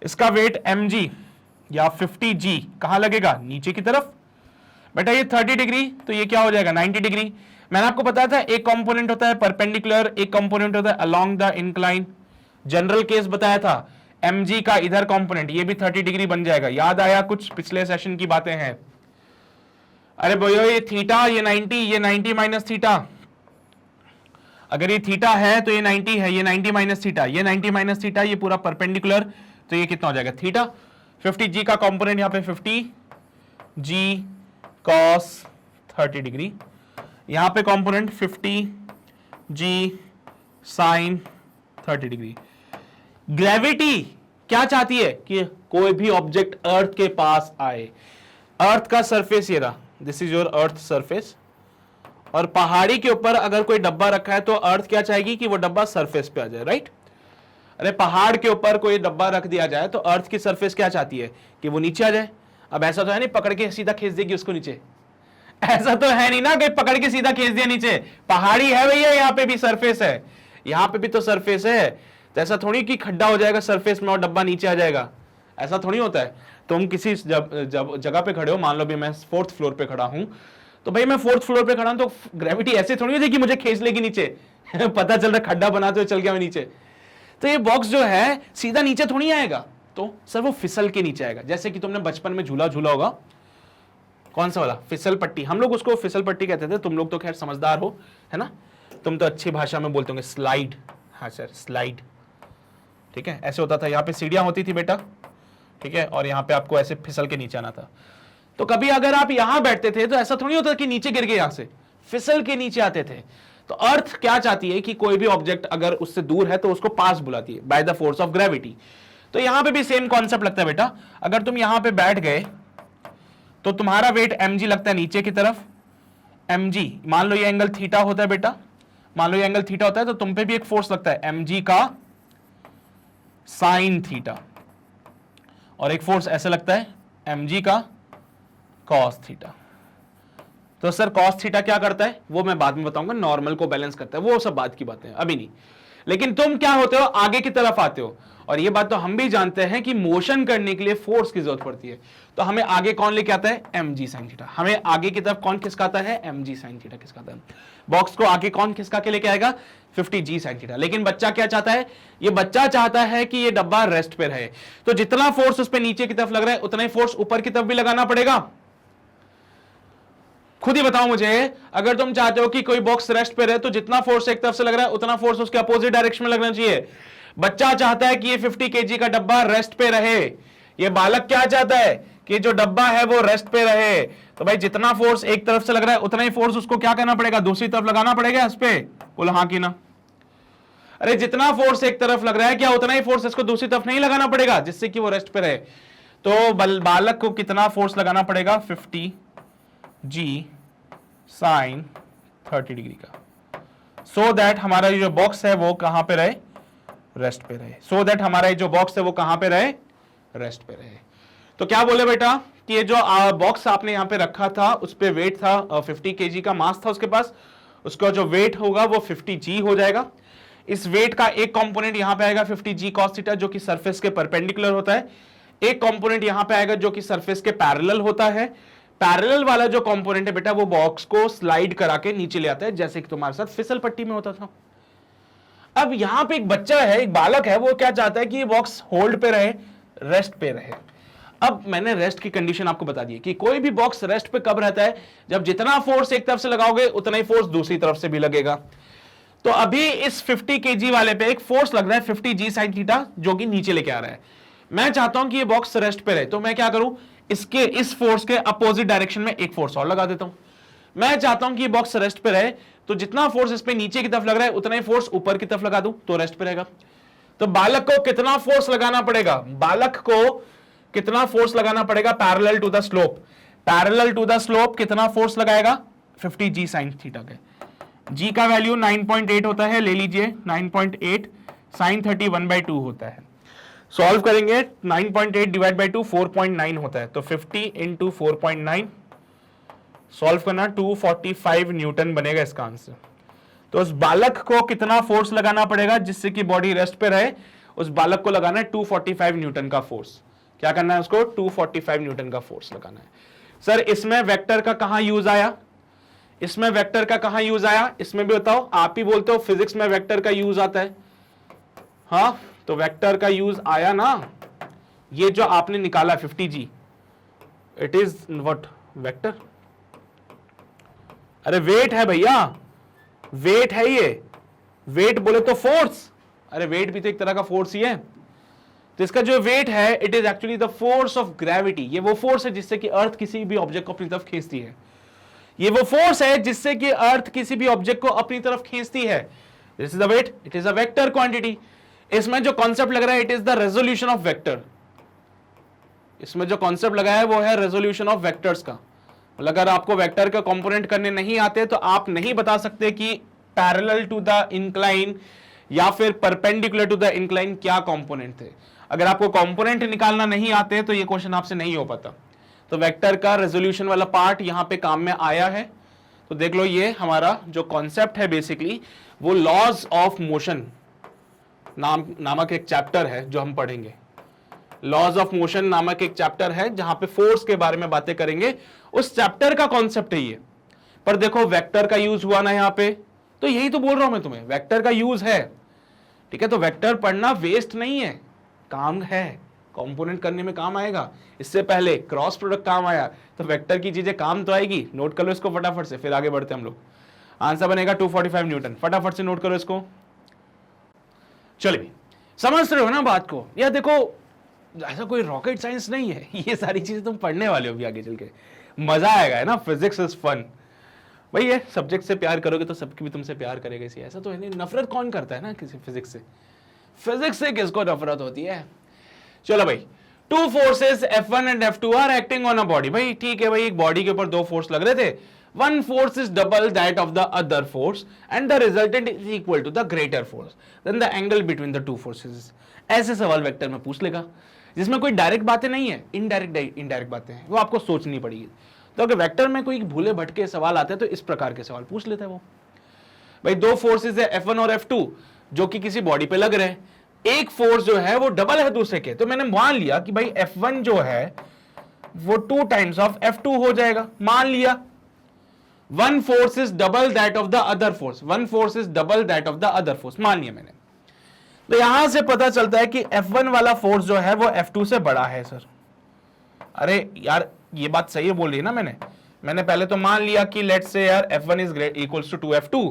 इसका वेट mg या 50g कहां लगेगा, नीचे की तरफ। बेटा ये 30 डिग्री तो ये क्या हो जाएगा 90 डिग्री। मैंने आपको बताया था एक कंपोनेंट होता है परपेंडिकुलर, एक कंपोनेंट होता है along the incline. General case बताया था, mg का इधर कंपोनेंट ये भी 30 डिग्री बन जाएगा। याद आया, कुछ पिछले सेशन की बातें हैं। अरे भैया ये थीटा, ये 90, ये 90 माइनस थीटा, अगर ये थीटा है तो ये 90 है, ये 90 माइनस थीटा, ये 90 माइनस थीटा, ये पूरा परपेंडिकुलर, तो ये कितना हो जाएगा थीटा। 50g का कंपोनेंट यहाँ पे 50g cos 30 डिग्री, यहाँ पे component 50g sin 30 degree. Gravity क्या चाहती है कि कोई भी ऑब्जेक्ट अर्थ के पास आए। अर्थ का सरफेस ये रहा, this is your earth surface, और पहाड़ी के ऊपर अगर कोई डब्बा रखा है तो अर्थ क्या चाहेगी कि वो डब्बा सरफेस पे आ जाए, राइट। अरे पहाड़ के ऊपर कोई डब्बा रख दिया जाए तो अर्थ की सरफेस क्या चाहती है कि वो नीचे आ जाए। अब ऐसा तो है नहीं पकड़ के सीधा खींच देगी उसको नीचे, ऐसा तो है नहीं ना कि पकड़ के सीधा खींच दिया नीचे। पहाड़ी है भैया, यहाँ पे भी सरफेस है, यहाँ पे भी तो सरफेस है, तो ऐसा थोड़ी कि खड्डा हो जाएगा सरफेस में और डब्बा नीचे आ जाएगा, ऐसा थोड़ी होता है। तुम किसी जगह पे खड़े हो, मान लो भी मैं 4th फ्लोर पे खड़ा हूं, तो भाई मैं 4th फ्लोर पे खड़ा हूं तो ग्रेविटी ऐसे थोड़ी होती है कि मुझे खींच लेगी नीचे पता चल रहा खड्डा बनाते हुए चल गया मैं नीचे। तो ये बॉक्स जो है सीधा नीचे थोड़ी आएगा, तो सर वो फिसल के नीचे आएगा। जैसे कि तुमने बचपन में झूला झूला होगा, कौन सा वाला, फिसल पट्टी, हम लोग उसको फिसल पट्टी कहते थे, तुम लोग तो खैर समझदार हो, है ना, तुम तो अच्छी भाषा में बोलते होंगे स्लाइड। हाँ सर स्लाइड, ठीक है, ऐसे होता था, यहाँ पे सीढ़ियां होती थी बेटा, ठीक है, और यहाँ पे आपको ऐसे फिसल के नीचे आना था। तो कभी अगर आप यहां बैठते थे तो ऐसा थोड़ी होता कि नीचे गिर गए, यहां से फिसल के नीचे आते थे। तो अर्थ क्या चाहती है कि कोई भी ऑब्जेक्ट अगर उससे दूर है तो उसको पास बुलाती है by the force of gravity. तो यहां पे भी सेम कॉन्सेप्ट लगता है बेटा। अगर तुम यहां पे बैठ गए तो तुम्हारा वेट mg लगता है नीचे की तरफ। mg, मान लो ये एंगल थीटा होता है बेटा, मान लो ये एंगल थीटा होता है, तो तुम पे भी एक फोर्स लगता है mg का साइन थीटा, और एक फोर्स ऐसे लगता है mg का कॉस थीटा। तो सर कॉस थीटा क्या करता है वो मैं बाद में बताऊंगा, नॉर्मल को बैलेंस करता है, वो सब बात की बातें हैं, अभी नहीं। लेकिन तुम क्या होते हो, आगे की तरफ आते हो, और ये बात तो हम भी जानते हैं कि मोशन करने के लिए फोर्स की जरूरत पड़ती है। तो हमें आगे कौन लेके आता है, mg sin थीटा। हमें आगे की तरफ कौन खिसकाता है, mg sin थीटा खिसकाता है। बॉक्स को आगे कौन खिसका के लेके आएगा, 50g sin थीटा। लेकिन बच्चा क्या चाहता है, ये बच्चा चाहता है कि ये डब्बा रेस्ट पे रहे, तो जितना फोर्स उस पे नीचे की तरफ लग रहा है उतना ही फोर्स ऊपर की तरफ भी लगाना पड़ेगा। खुद ही बताओ मुझे, अगर तुम चाहते हो कि कोई बॉक्स रेस्ट पे रहे तो जितना फोर्स एक तरफ से लग रहा है उतना फोर्स उसके अपोजिट डायरेक्शन में लगना चाहिए। बच्चा चाहता है कि ये 50 kg का डब्बा रेस्ट पे रहे, ये बालक क्या चाहता है कि जो डब्बा है वो रेस्ट पे रहे। तो भाई जितना फोर्स एक तरफ से लग रहा है उतना ही फोर्स उसको क्या करना पड़ेगा, दूसरी तरफ लगाना पड़ेगा इस पे। बोलो हाँ कि ना। अरे जितना फोर्स एक तरफ लग रहा है क्या उतना ही फोर्स इसको दूसरी तरफ नहीं लगाना पड़ेगा जिससे कि वो रेस्ट पे रहे। तो बालक को कितना फोर्स लगाना पड़ेगा, 50g sin 30 डिग्री का, सो दैट हमारा जो बॉक्स है वो कहां पे रहे, रेस्ट पे रहे। सो दैट हमारा जो बॉक्स है वो कहां पे रहे, रेस्ट पे रहे। तो क्या बोले बेटा कि ये जो बॉक्स आपने यहां पे रखा था उस पे वेट था 50 kg का मास था उसके पास, उसका जो वेट होगा वो 50g हो जाएगा। इस वेट का एक कंपोनेंट यहां पे आएगा 50g cos थीटा जो कि सरफेस के परपेंडिकुलर होता है, एक कंपोनेंट यहां पे आएगा जो कि सरफेस के पैरेलल होता है। पैरेलल वाला जो कंपोनेंट है बेटा वो बॉक्स को स्लाइड करा के नीचे ले आता है, जैसे कि तुम्हारे साथ फिसल पट्टी में होता था। अब यहां पे एक बच्चा है, एक बालक है, वो क्या चाहता है कि ये बॉक्स होल्ड पे रहे, रेस्ट पे रहे। अब मैंने रेस्ट की कंडीशन आपको बता दी कि कोई भी बॉक्स रेस्ट पे कब रहता है, जब जितना फोर्स एक तरफ से लगाओगे उतना ही फोर्स दूसरी तरफ से भी लगेगा। तो अभी इस 50 kg वाले पे एक फोर्स लग रहा है 50g sin थीटा जो कि नीचे लेके आ रहा है। मैं चाहता हूं कि ये बॉक्स रेस्ट पे रहे, तो मैं क्या करूं, इसके इस फोर्स के अपोजिट डायरेक्शन में एक फोर्स और लगा देता हूं। मैं चाहता हूं कि ये बॉक्स रेस्ट पे रहे, तो जितना फोर्स इस पे नीचे की तरफ लग रहा है उतना ही फोर्स ऊपर की तरफ लगा दूं तो रेस्ट पे रहेगा। तो बालक को कितना फोर्स लगाना पड़ेगा, बालक को कितना फोर्स लगाना पड़ेगा, parallel to the slope. Parallel to the slope कितना फोर्स लगाएगा, 50g sin थीटा के। g का वैल्यू 9.8 होता है, ले लीजिए 9.8 sin 30 1/2 होता है। सॉल्व करेंगे 9.8 डिवाइड बाई 2 4.9 होता है, तो 50 इंटू 4.9 सॉल्व करना 245 न्यूटन बनेगा इसका आंसर। तो उस बालक को कितना फोर्स लगाना पड़ेगा जिससे कि बॉडी रेस्ट पे रहे, उस बालक को लगाना है 245 न्यूटन का फोर्स। क्या करना है उसको, 245 न्यूटन का फोर्स लगाना है। सर इसमें वेक्टर का कहां यूज आया, इसमें वेक्टर का कहां यूज आया, इसमें भी बताओ। आप ही बोलते हो फिजिक्स में वेक्टर का यूज आता है, हाँ तो वेक्टर का यूज आया ना। ये जो आपने निकाला 50g, it is what, vector. अरे वेट है भैया, वेट है ये, वेट बोले तो फोर्स, अरे वेट भी तो एक तरह का फोर्स ही है। तो इसका जो वेट है it is actually the force of gravity. ये वो फोर्स है जिससे कि अर्थ किसी भी ऑब्जेक्ट को अपनी तरफ खींचती है। ये वो फोर्स है जिससे कि अर्थ किसी भी ऑब्जेक्ट को अपनी तरफ खींचती है। This is the weight, it is a vector quantity. इसमें जो कॉन्सेप्ट लग रहा है it is the resolution of vector. इसमें जो कॉन्सेप्ट लगा है वो है रेजोल्यूशन ऑफ वेक्टर्स का। अगर आपको वेक्टर के कंपोनेंट करने नहीं आते तो आप नहीं बता सकते कि पैरेलल टू द इंक्लाइन या फिर परपेंडिकुलर टू द इंक्लाइन क्या कंपोनेंट थे। अगर आपको कंपोनेंट निकालना नहीं आते तो ये क्वेश्चन आपसे नहीं हो पाता। तो वेक्टर का रेजोल्यूशन वाला पार्ट यहां पे काम में आया है। तो देख लो ये हमारा जो कॉन्सेप्ट है बेसिकली वो लॉज ऑफ मोशन नामक एक चैप्टर है जो हम पढ़ेंगे। लॉज ऑफ मोशन नामक एक चैप्टर है जहां पे फोर्स के बारे में बातें करेंगे, उस चैप्टर का कॉन्सेप्ट है ये। पर देखो वेक्टर का यूज हुआ ना यहां पे, तो यही तो बोल रहा हूं मैं तुम्हें, वेक्टर का यूज है। ठीक है, तो वेक्टर पढ़ना वेस्ट नहीं है, काम है, कंपोनेंट करने में काम आएगा। इससे पहले क्रॉस प्रोडक्ट काम आया, तो वेक्टर की चीजें काम तो आएगी। नोट कर लो इसको फटाफट से, फिर आगे बढ़ते हम लोग। आंसर बनेगा 245 न्यूटन। फटाफट से नोट करो इसको। चलिए समझ रहे हो ना बात को। या देखो ऐसा कोई रॉकेट साइंस नहीं है, ये सारी चीजें तुम पढ़ने वाले हो भी आगे चल के, मजा आएगा, है ना। फिजिक्स इज फन भाई। ये सब्जेक्ट से प्यार करोगे तो सबकी भी तुमसे प्यार करेगा। इसी ऐसा तो है नहीं, नफरत कौन करता है ना किसी फिजिक्स से। फिजिक्स से किसको नफरत होती है। चलो भाई, two forces F1 and F2 are acting on a body. भाई ठीक है भाई, एक बॉडी के ऊपर दो फोर्स लग रहे थे, one force is double that of the other force and the resultant is equal to the greater force then the angle between the two forces. ऐसे सवाल वेक्टर में पूछ लेगा जिसमें कोई डायरेक्ट बातें नहीं है, इनडायरेक्ट बातें हैं, वो आपको सोचनी पड़ेगी। तो अगर वेक्टर में कोई भूले भटके सवाल आते हैं तो इस प्रकार के सवाल पूछ लेता है वो। भाई दो फोर्सेस है F1 और F2 जो कि किसी बॉडी पे लग रहे हैं, एक फोर्स जो है वो डबल है दूसरे के, तो मैंने मान लिया कि भाई F1 जो है वो 2 टाइम्स ऑफ F2 हो जाएगा, मान लिया। One force is double that of the other force, one force is double that of the other force, मान लिया मैंने। तो यहां से पता चलता है कि F1 वाला फोर्स जो है वो F2 से बड़ा है सर। अरे यार ये बात सही है बोल रही है ना मैंने पहले तो मान लिया कि लेट्स से यार F1 is equals to 2F2,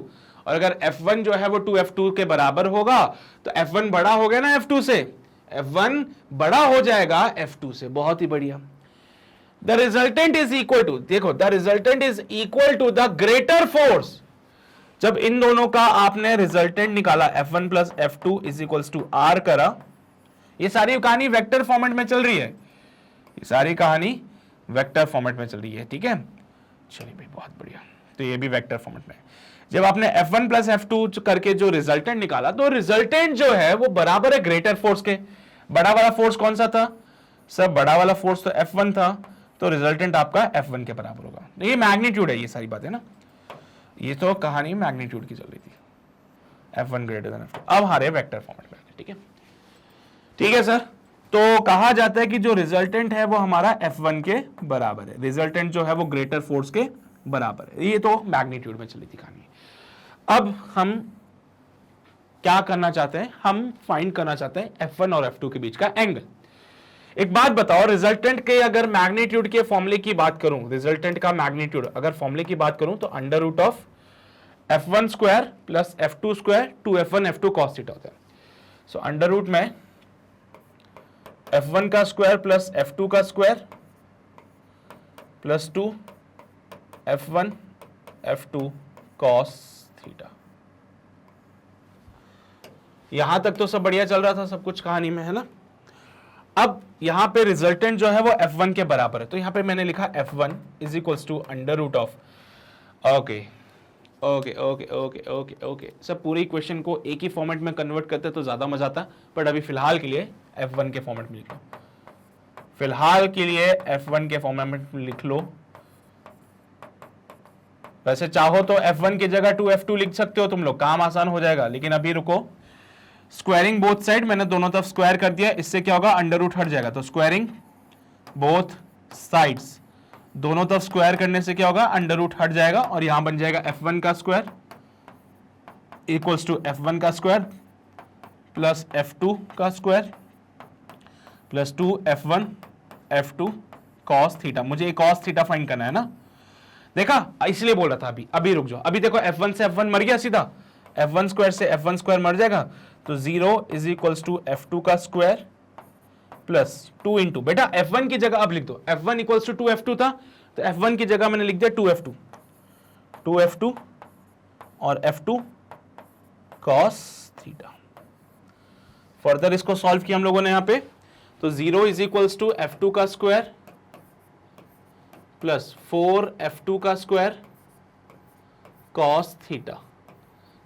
और अगर F1 जो है वो 2F2 के बराबर होगा तो F1 बड़ा हो गया ना F2 से, F1 बड़ा हो जाएगा F2 से, बहुत ही बढ़िया। The resultant is equal to, देखो the resultant is equal to the greater force. जब इन दोनों का आपने रिजल्टेंट निकाला F1 plus F2 is equals to R करा, ये सारी कहानी वेक्टर फॉर्मेट में चल रही है, ये सारी कहानी वेक्टर फॉर्मेट में चल रही है, ठीक है। चलिए भाई बहुत बढ़िया, तो ये भी वेक्टर फॉर्मेट में। जब आपने F1 प्लस F2 करके जो रिजल्टेंट निकाला तो रिजल्टेंट जो है वो बराबर है ग्रेटर फोर्स के। बड़ा वाला फोर्स कौन सा था सब? बड़ा वाला फोर्स तो F1 था, तो रिजल्टेंट आपका F1 के बराबर होगा। ये मैग्नीट्यूड है, ये सारी बातें ना, ये तो कहानी मैग्नीट्यूड की चल रही थी, F1 ग्रेटर देन F2। अब हमारे वेक्टर फॉर्मेट में, ठीक है ठीक है सर। तो कहा जाता है कि जो रिजल्टेंट है वो हमारा F1 के बराबर है, रिजल्टेंट जो है वो ग्रेटर फोर्स के बराबर है, ये तो मैग्नीट्यूड में चली थी कहानी। अब हम क्या करना चाहते हैं, हम फाइंड करना चाहते हैं F1 और F2 के बीच का एंगल। एक बात बताओ, रिजल्टेंट के अगर मैग्नीट्यूड के फॉर्मूले की बात करूं, रिजल्टेंट का मैग्नीट्यूड अगर फॉर्मूले की बात करूं तो under root of F1 square plus F2 square 2F1 F2 cos theta होता है। सो अंडर रूट में F1 का स्क्वायर प्लस F2 का square plus 2 F1 F2 cos theta. यहां तक तो सब बढ़िया चल रहा था, सब कुछ कहानी में है ना। अब यहां पे रिजल्टेंट जो है वो F1 के बराबर है, तो यहां पे मैंने लिखा F1 is equals to under root of, okay okay okay okay okay okay, सब पूरी इक्वेशन को एक ही फॉर्मेट में कन्वर्ट करते तो ज्यादा मजा आता, बट अभी फिलहाल के लिए F1 के फॉर्मेट में लिख लो, फिलहाल के लिए F1 के फॉर्मेट में लिख लो। वैसे चाहो तो F1 की जगह 2F2 लिख सकते हो तुम लोग, काम आसान हो जाएगा, लेकिन अभी रुको। स्क्वायरिंग बोथ साइड, मैंने दोनों तरफ स्क्वायर कर दिया, इससे क्या होगा अंडर रूट हट जाएगा, तो स्क्वायरिंग बोथ साइड्स, दोनों तरफ स्क्वायर करने से क्या होगा अंडर रूट हट जाएगा, और यहां बन जाएगा F1 का स्क्वायर इक्वल्स टू F1 का स्क्वायर प्लस F2 का square plus 2F1 F2 cos theta. मुझे एक cos थीटा फाइंड करना है ना, देखा इसलिए बोल रहा था। अभी रुक जाओ, अभी देखो F1 से F1 मर गया, सीधा F1 स्क्वायर से F1 स्क्वायर मर जाएगा, तो 0 इज इक्वल्स टू F2 का स्क्वायर प्लस 2 इंटू, बेटा F1 की जगह अब लिख दो, F1 इक्वल्स टू 2F2 था, तो F1 की जगह मैंने लिख दिया 2F2 और F2 cos थीटा। फर्दर इसको सॉल्व किया हम लोगों ने यहां पे, तो 0 इज इक्वल्स टू F2 का स्क्वायर प्लस 4F2 का स्क्वायर cos थीटा,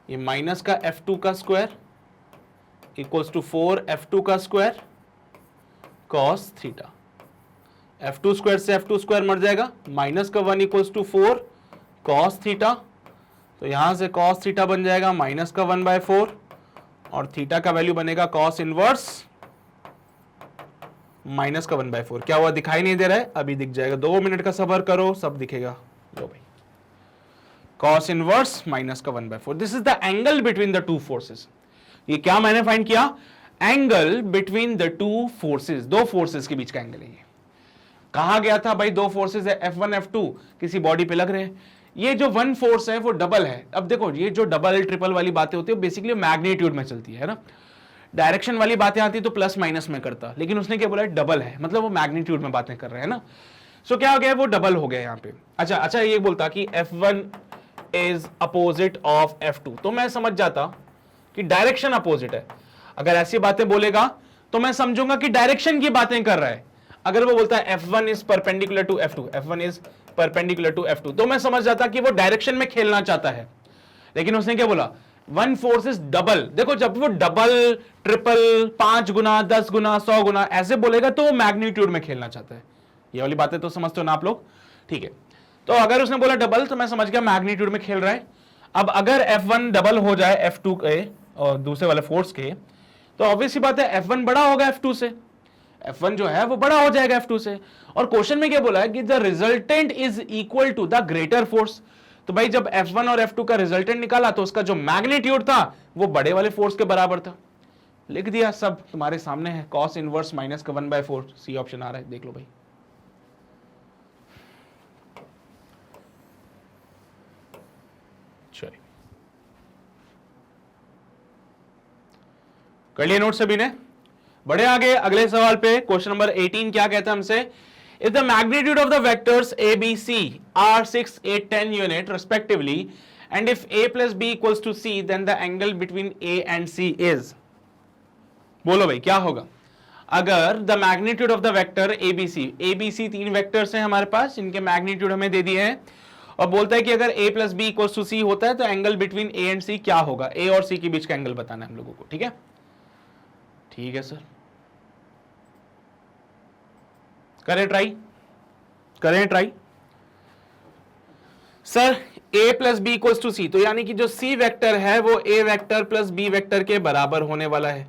ये माइनस का F2 का स्क्वायर इक्वल्स टू 4F2 का square cos theta. F2 square से F2 स्क्वायर मर जाएगा, माइनस का 1 इक्वल्स टू 4 cos थीटा, तो यहां से cos थीटा बन जाएगा माइनस का 1/4, और थीटा का वैल्यू बनेगा cos इनवर्स माइनस का 1/4। क्या हुआ दिखाई नहीं दे रहा है, अभी दिख जाएगा, 2 मिनट का सब्र करो सब दिखेगा। लो भाई cos इनवर्स माइनस का 1/4, this is the angle between the two forces. ये क्या मैंने फाइंड किया, angle between the two forces, दो फोर्सेस के बीच का एंगल है ये। कहा गया था भाई दो फोर्सेस है F1 F2 किसी बॉडी पे लग रहे हैं, ये जो वन फोर्स है वो डबल है। अब देखो ये जो डबल ट्रिपल वाली बातें होती है बेसिकली मैग्नीट्यूड में चलती है ना, डायरेक्शन वाली बातें आती तो प्लस माइनस में करता, लेकिन उसने क्या बोला डबल है, मतलब वो मैग्नीट्यूड में बातें कर रहे हैं ना। सो क्या हो गया, वो डबल हो गया यहाँ पे। अच्छा ये बोलता कि F1 is opposite of F2, तो मैं समझ जाता कि डायरेक्शन अपोजिट है। अगर ऐसी बातें बोलेगा तो मैं समझूंगा कि डायरेक्शन की बातें कर रहा है। अगर वो बोलता है F1 is perpendicular to F2, F1 is perpendicular to F2, तो मैं समझ जाता कि वो डायरेक्शन में खेलना चाहता है। लेकिन उसने क्या बोला, वन फोर्स इज डबल। देखो जब वो डबल, ट्रिपल, 5 गुना, 10 गुना, 100 गुना ऐसे बोलेगा तो वो मैग्नीट्यूड में खेलना चाहता है। ये वाली बातें तो समझते हो ना आप लोग, ठीक है। तो अगर उसने बोला डबल तो मैं समझ गया मैग्नीट्यूड में खेल रहा है। अब अगर F1 डबल हो जाए F2 के और दूसरे वाले फोर्स के, तो ऑब्वियसली बात है F1 बड़ा होगा F2 से, F1 जो है वो बड़ा हो जाएगा F2 से। और क्वेश्चन में क्या बोला है कि the resultant is equal to the greater force. तो भाई जब F1 और F2 का रिजल्टेंट निकाला तो उसका जो मैग्नीट्यूड था वो बड़े वाले फोर्स के बराबर था। लिख दिया, सब तुम्हारे सामने है, cos इनवर्स माइनस का 1/4, सी ऑप्शन आ रहा है, देख लो भाई। चलिए कर लिए नोट सभी ने, बढ़े आगे अगले सवाल पे। क्वेश्चन नंबर 18 क्या कहता है हमसे, if the magnitude of the vectors a b c are 6 8 10 unit respectively and if a plus b equals to c then the angle between a and c is, बोलो भाई क्या होगा। अगर the magnitude of the vector ABC 3 vectors हैं हमारे पास, इनके magnitude हमें दे दिए हैं और बोलता है कि अगर a plus B equals to C होता है तो angle between a and c क्या होगा। a और c के बीच का एंगल बताना है हम लोगों को, ठीक है। ठीक है सर, करें try sir. a plus B equals to C, तो यानी कि जो c वेक्टर है वो a vector plus b vector के बराबर होने वाला है।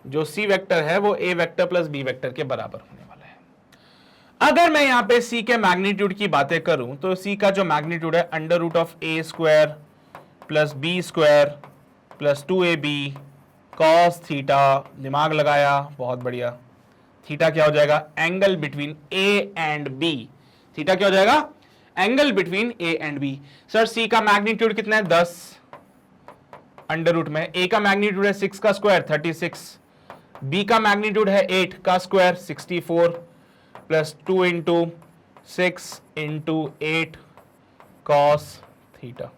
जो c वेक्टर है वो a vector plus b vector के बराबर होने वाला है। अगर मैं यहां पे c के मैग्नीट्यूड की बातें करूं तो c का जो मैग्नीट्यूड है under root of a square plus b square plus 2ab cos theta, दिमाग लगाया, बहुत बढ़िया। थीटा क्या हो जाएगा, angle between a and b। Theta क्या हो जाएगा, angle between a and b। Sir c का मैग्नीट्यूड कितना है, 10 अंडर रूट में, a का मैग्नीट्यूड है 6 का स्क्वायर 36, b का मैग्नीट्यूड है 8 का square 64 plus 2 into 6 into 8 cos theta.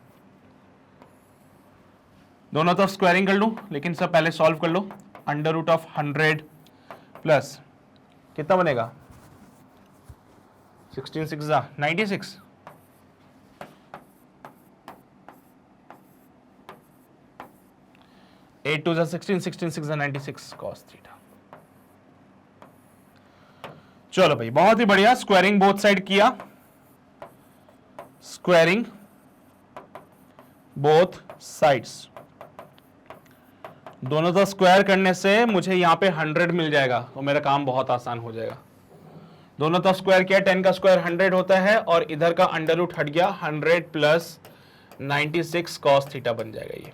दोनों तरफ स्क्वायरिंग कर लूं, लेकिन सब पहले सॉल्व कर लो। अंडर रूट ऑफ 100 प्लस कितना बनेगा, 16 6 96, 8 2 16 16 6 96 cos थीटा। चलो भाई बहुत ही बढ़िया, स्क्वायरिंग बोथ साइड किया, स्क्वायरिंग बोथ साइड्स, दोनों तरफ स्क्वायर करने से मुझे यहां पे 100 मिल जाएगा और मेरा काम बहुत आसान हो जाएगा। दोनों तरफ स्क्वायर किया, 10 का स्क्वायर 100 होता है और इधर का अंडर रूट हट गया, 100 प्लस 96 cos थीटा बन जाएगा। ये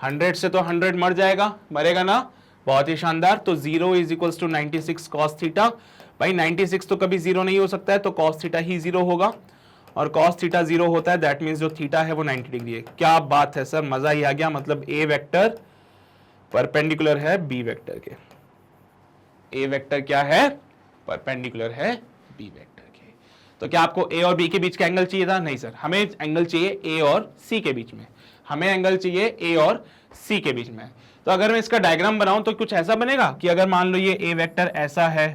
100 से तो 100 मर जाएगा, मरेगा ना, बहुत ही शानदार। तो 0 is equals to 96 cos theta. भाई 96 तो कभी 0 नहीं हो सकता है, तो cos थीटा ही 0 होगा और cos थीटा 0 होता है, दैट मीन्स जो थीटा है वो 90 डिग्री है। क्या बात है सर, मजा ही आ गया। मतलब a वेक्टर परपेंडिकुलर है b वेक्टर के, a वेक्टर क्या है, परपेंडिकुलर है b वेक्टर के। तो क्या आपको a और b के बीच का एंगल चाहिए था, नहीं सर, हमें एंगल चाहिए a और c के बीच में, हमें एंगल चाहिए a और c के बीच में। तो अगर मैं इसका डायग्राम बनाऊं तो कुछ ऐसा बनेगा कि अगर मान लो ये a वेक्टर ऐसा है,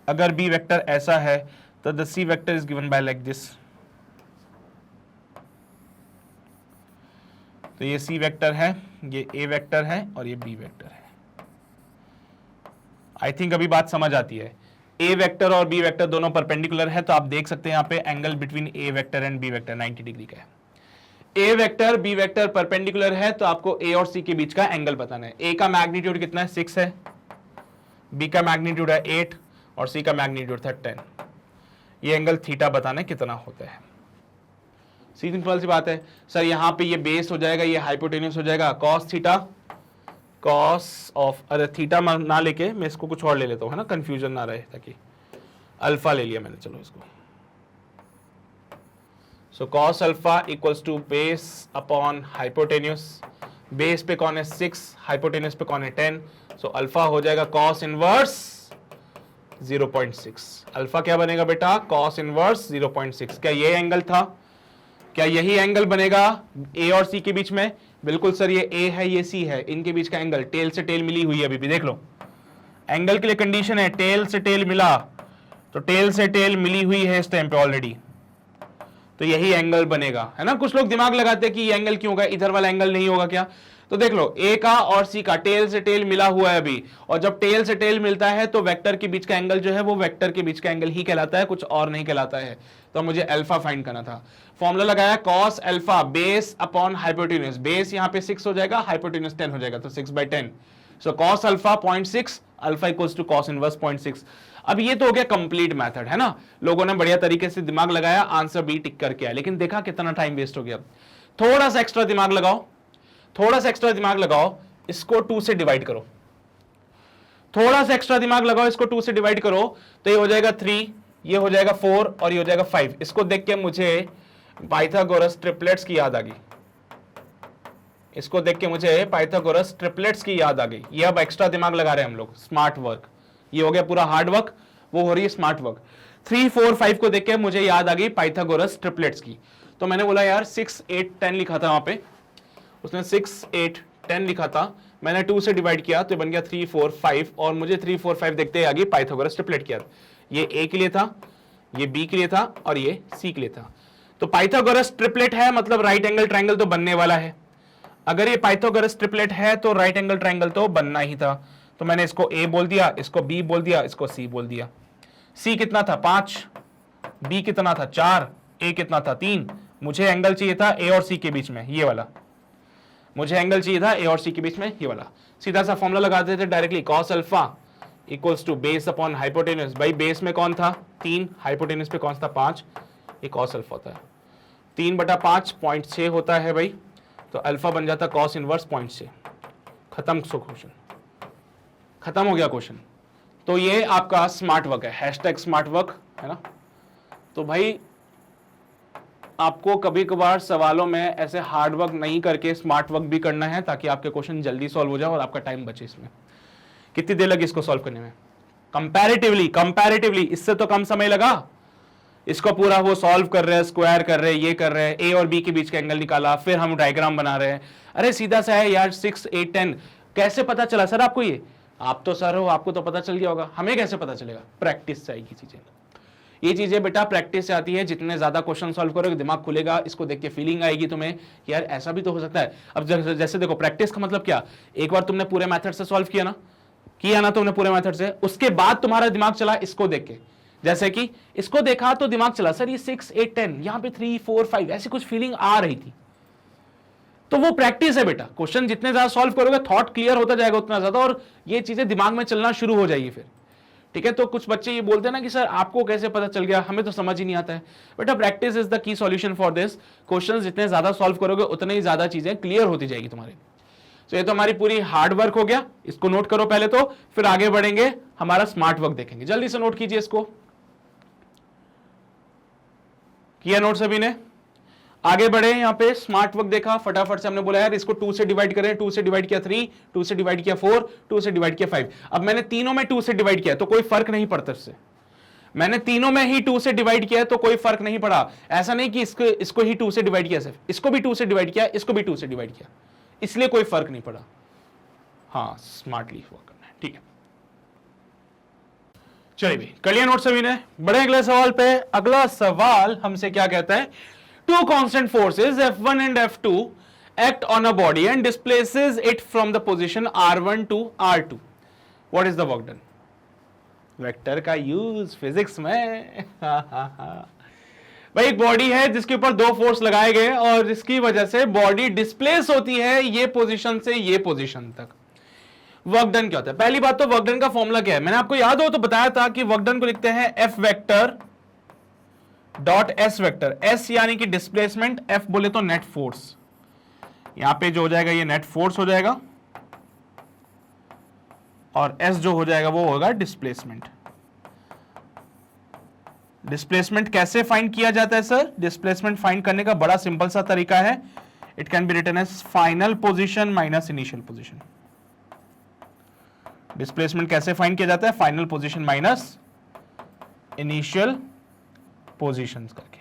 अगर b वेक्टर ऐसा है, तो the c vector is given bye like this. तो ये c वेक्टर है, ये a वेक्टर है और ये b वेक्टर है। आई थिंक अभी बात समझ आती है। a वेक्टर और b वेक्टर दोनों परपेंडिकुलर है, तो आप देख सकते हैं यहाँ पे angle between a vector and b vector 90 degree का है। a vector b vector perpendicular है, तो आपको a और c के बीच का एंगल बताना है। a का मैग्नीट्यूड कितना है, 6 है, b का मैग्नीट्यूड है 8 और c का मैग्नीट्यूड था 10। ये एंगल थीटा बताना है कितना होता है। सीधी सिंपल सी बात है सर, यहाँ पे ये बेस हो जाएगा, ये हाइपोटेन्यूस हो जाएगा, कॉस थीटा, कॉस ऑफ, अरे थीटा ना लेके मैं इसको कुछ और ले लेता हूँ, है ना, कंफ्यूजन ना रहे, ताकि अल्फा ले लिया मैंने, चलो इसको। So cos alpha equals to base upon hypotenuse. Base पे कौन है 6, हाइपोटेन्यूस पे कौन है 10, सो अल्फा हो जाएगा कॉस इनवर्स 0.6। अल्फा क्या बनेगा बेटा, कॉस इनवर्स 0.6। क्या ये एंगल था, क्या यही एंगल बनेगा a और c के बीच में? बिल्कुल सर, ये a है ये c है, इनके बीच का एंगल टेल से टेल मिली हुई है अभी भी, देख लो एंगल के लिए कंडीशन है टेल से टेल मिला, तो टेल से टेल मिली हुई है इस टाइम पे ऑलरेडी, तो यही एंगल बनेगा, है ना। कुछ लोग दिमाग लगाते हैं कि ये एंगल क्यों होगा, इधर वाला एंगल नहीं होगा क्या। तो देख लो ए का और सी का टेल से टेल मिला हुआ है अभी, और जब टेल से टेल मिलता है तो वेक्टर के बीच का एंगल जो है वो वेक्टर के बीच का एंगल ही कहलाता है, कुछ और नहीं कहलाता है। तो मुझे अल्फा फाइंड करना था, फॉर्मूला लगाया cos alpha base upon hypotenuse, base यहाँ पे 6 हो जाएगा, हाइपोटेन्यूज 10 हो जाएगा, तो 6/10, so cos alpha 0.6, alpha equals to cos inverse 0.6। अब ये तो हो गया कंप्लीट मेथड, है ना, लोगों ने बढ़िया तरीके से दिमाग लगाया, आंसर बी टिक करके आया, लेकिन देखा कितना टाइम वेस्ट हो गया। थोड़ा सा एक्स्ट्रा दिमाग लगाओ, थोड़ा सा एक्स्ट्रा दिमाग लगाओ, इसको 2 से डिवाइड करो, थोड़ा सा एक्स्ट्रा दिमाग लगाओ, इसको 2 से डिवाइड करो, तो ये हो जाएगा 3, ये हो जाएगा 4 और ये हो जाएगा 5। इसको देख के मुझे पाइथागोरस ट्रिपलेट्स की याद आ गई, इसको देख के मुझे पाइथागोरस ट्रिपलेट्स की याद आ गई। ये अब एक्स्ट्रा दिमाग लगा रहे हैं हम लोग, स्मार्ट वर्क, ये हो गया पूरा हार्ड वर्क, वो हो रही है स्मार्ट वर्क। 3, 4, 5 को देख के मुझे याद आ गई पाइथागोरस ट्रिपलेट्स की, तो मैंने बोला यार 6, 8, 10 लिखा था वहां पे, उसने 6, 8, 10 लिखा था, मैंने 2 से डिवाइड किया तो बन गया 3, 4, 5, और मुझे 3, 4, 5 देखते ही आ गई पाइथागोरस ट्रिपलेट किया। ये ए के लिए था, ये बी के लिए था और ये सी के लिए था। तो पाइथागोरस ट्रिपलेट है मतलब राइट एंगल ट्रायंगल तो बनने वाला है। अगर ये पाइथागोरस ट्रिपलेट है तो राइट एंगल ट्रायंगल तो बनना ही था, तो मैंने इसको ए बोल दिया, इसको बी बोल दिया, इसको सी बोल दिया। सी कितना था 5, बी कितना था 4, ए कितना था 3। मुझे एंगल चाहिए था ए और सी के बीच में, ये वाला मुझे एंगल चाहिए था ए और सी के बीच में, ये वाला। सीधा सा फॉर्मूला लगाते थे directly, cos alpha equals to base upon hypotenuse. भाई बेस में कौन था 3, हाइपोटेन्यूज पे कौन था 5, ये cos अल्फा होता है। 3/5 0.6 होता है भाई, तो अल्फा बन जाता cos इनवर्स 0.6। खत्म क्वेश्चन, खत्म हो गया क्वेश्चन। तो ये आपका स्मार्ट वर्क है, हैशटैग स्मार्ट वर्क, है ना। तो भाई आपको कभी कभार सवालों में ऐसे हार्ड वर्क नहीं करके स्मार्ट वर्क भी करना है, ताकि आपके क्वेश्चन जल्दी सॉल्व हो जाए और आपका टाइम बचे। इसमें कितनी देर लगी इसको सॉल्व करने में, कंपैरेटिवली इससे तो कम समय लगा। इसको पूरा वो सॉल्व कर रहे हैं, स्क्वायर कर रहे हैं, ये कर रहे हैं, ए और बी के बीच का एंगल निकाला, फिर हम डायग्राम बना रहे हैं। अरे सीधा सा है यार, 6, 8, 10 कैसे पता चला सर आपको? ये आप तो सर हो, आपको तो पता चल गया होगा, हमें कैसे पता चलेगा? प्रैक्टिस से आएगी चीजें। ये चीजें बेटा प्रैक्टिस से आती है, जितने ज्यादा क्वेश्चन सॉल्व करोगे दिमाग खुलेगा, इसको देख के फीलिंग आएगी तुम्हें यार ऐसा भी तो हो सकता है। अब जैसे देखो प्रैक्टिस का मतलब क्या, एक बार तुमने पूरे मेथड से सॉल्व किया ना तुमने पूरे मेथड से, उसके बाद तुम्हारा दिमाग चला इसको देख के, जैसे कि इसको देखा तो दिमाग चला सर ये 6, 8, 10, यहां पे 3, 4, 5 ऐसी कुछ फीलिंग आ रही थी। तो वो प्रैक्टिस है बेटा, क्वेश्चन जितने ज्यादा सॉल्व करोगे थॉट क्लियर होता जाएगा उतना ज्यादा, और ये चीजें दिमाग में चलना शुरू हो जाएगी फिर। ठीक है, तो कुछ बच्चे ये बोलते हैं ना कि सर आपको कैसे पता चल गया, हमें तो समझ ही नहीं आता है। बेटा practice is the key solution for this. Question जितने ज्यादा सॉल्व करोगे उतने ही ज्यादा चीजें क्लियर होती जाएगी तुम्हारी। तो ये तो हमारी पूरी हार्ड वर्क हो गया, इसको नोट करो पहले, तो फिर आगे बढ़ेंगे हमारा स्मार्ट वर्क देखेंगे। जल्दी से नोट कीजिए इसको, किया नोट सभी ने? आगे बढ़े, यहां पे स्मार्ट वर्क देखा, फटाफट से हमने बोला यार इसको 2 से डिवाइड करें, 2 से डिवाइड किया 3, 2 से डिवाइड किया 4, 2 से डिवाइड किया 5। अब मैंने तीनों में 2 से डिवाइड किया तो कोई फर्क नहीं पड़ता इससे, मैंने तीनों में ही 2 से डिवाइड किया तो कोई फर्क नहीं पड़ा। ऐसा नहीं कि इसको ही 2 से डिवाइड किया, सिर्फ इसको भी 2 से डिवाइड किया, इसको भी 2 से डिवाइड किया, इसलिए कोई फर्क नहीं पड़ा। हाँ, स्मार्टली वर्क करना है, ठीक है। चलिए भाई, कर लिया नोट सभी ने? बड़े अगले सवाल पे। अगला सवाल हमसे क्या कहता है, two constant forces F1 and F2 act on a body and displaces it from the position R1 to R2. What is the work done? Vector का यूज फिजिक्स में। भाई एक बॉडी है जिसके ऊपर 2 फोर्स लगाए गए और जिसकी वजह से बॉडी डिस्प्लेस होती है ये पोजीशन से ये पोजीशन तक। वर्क डन क्या होता है? पहली बात तो वर्क डन का फॉर्मूला क्या है, मैंने आपको याद हो तो बताया था कि वर्क डन को लिखते हैं F vector dot S vector. S यानी कि डिस्प्लेसमेंट, एफ बोले तो नेट फोर्स। यहां पे जो हो जाएगा ये नेट फोर्स हो जाएगा और एस जो हो जाएगा वो होगा डिस्प्लेसमेंट। डिस्प्लेसमेंट कैसे फाइंड किया जाता है सर? डिस्प्लेसमेंट फाइंड करने का बड़ा सिंपल सा तरीका है, it can be written as final position minus initial position. Displacement कैसे फाइंड किया जाता है? Final position minus initial positions करके।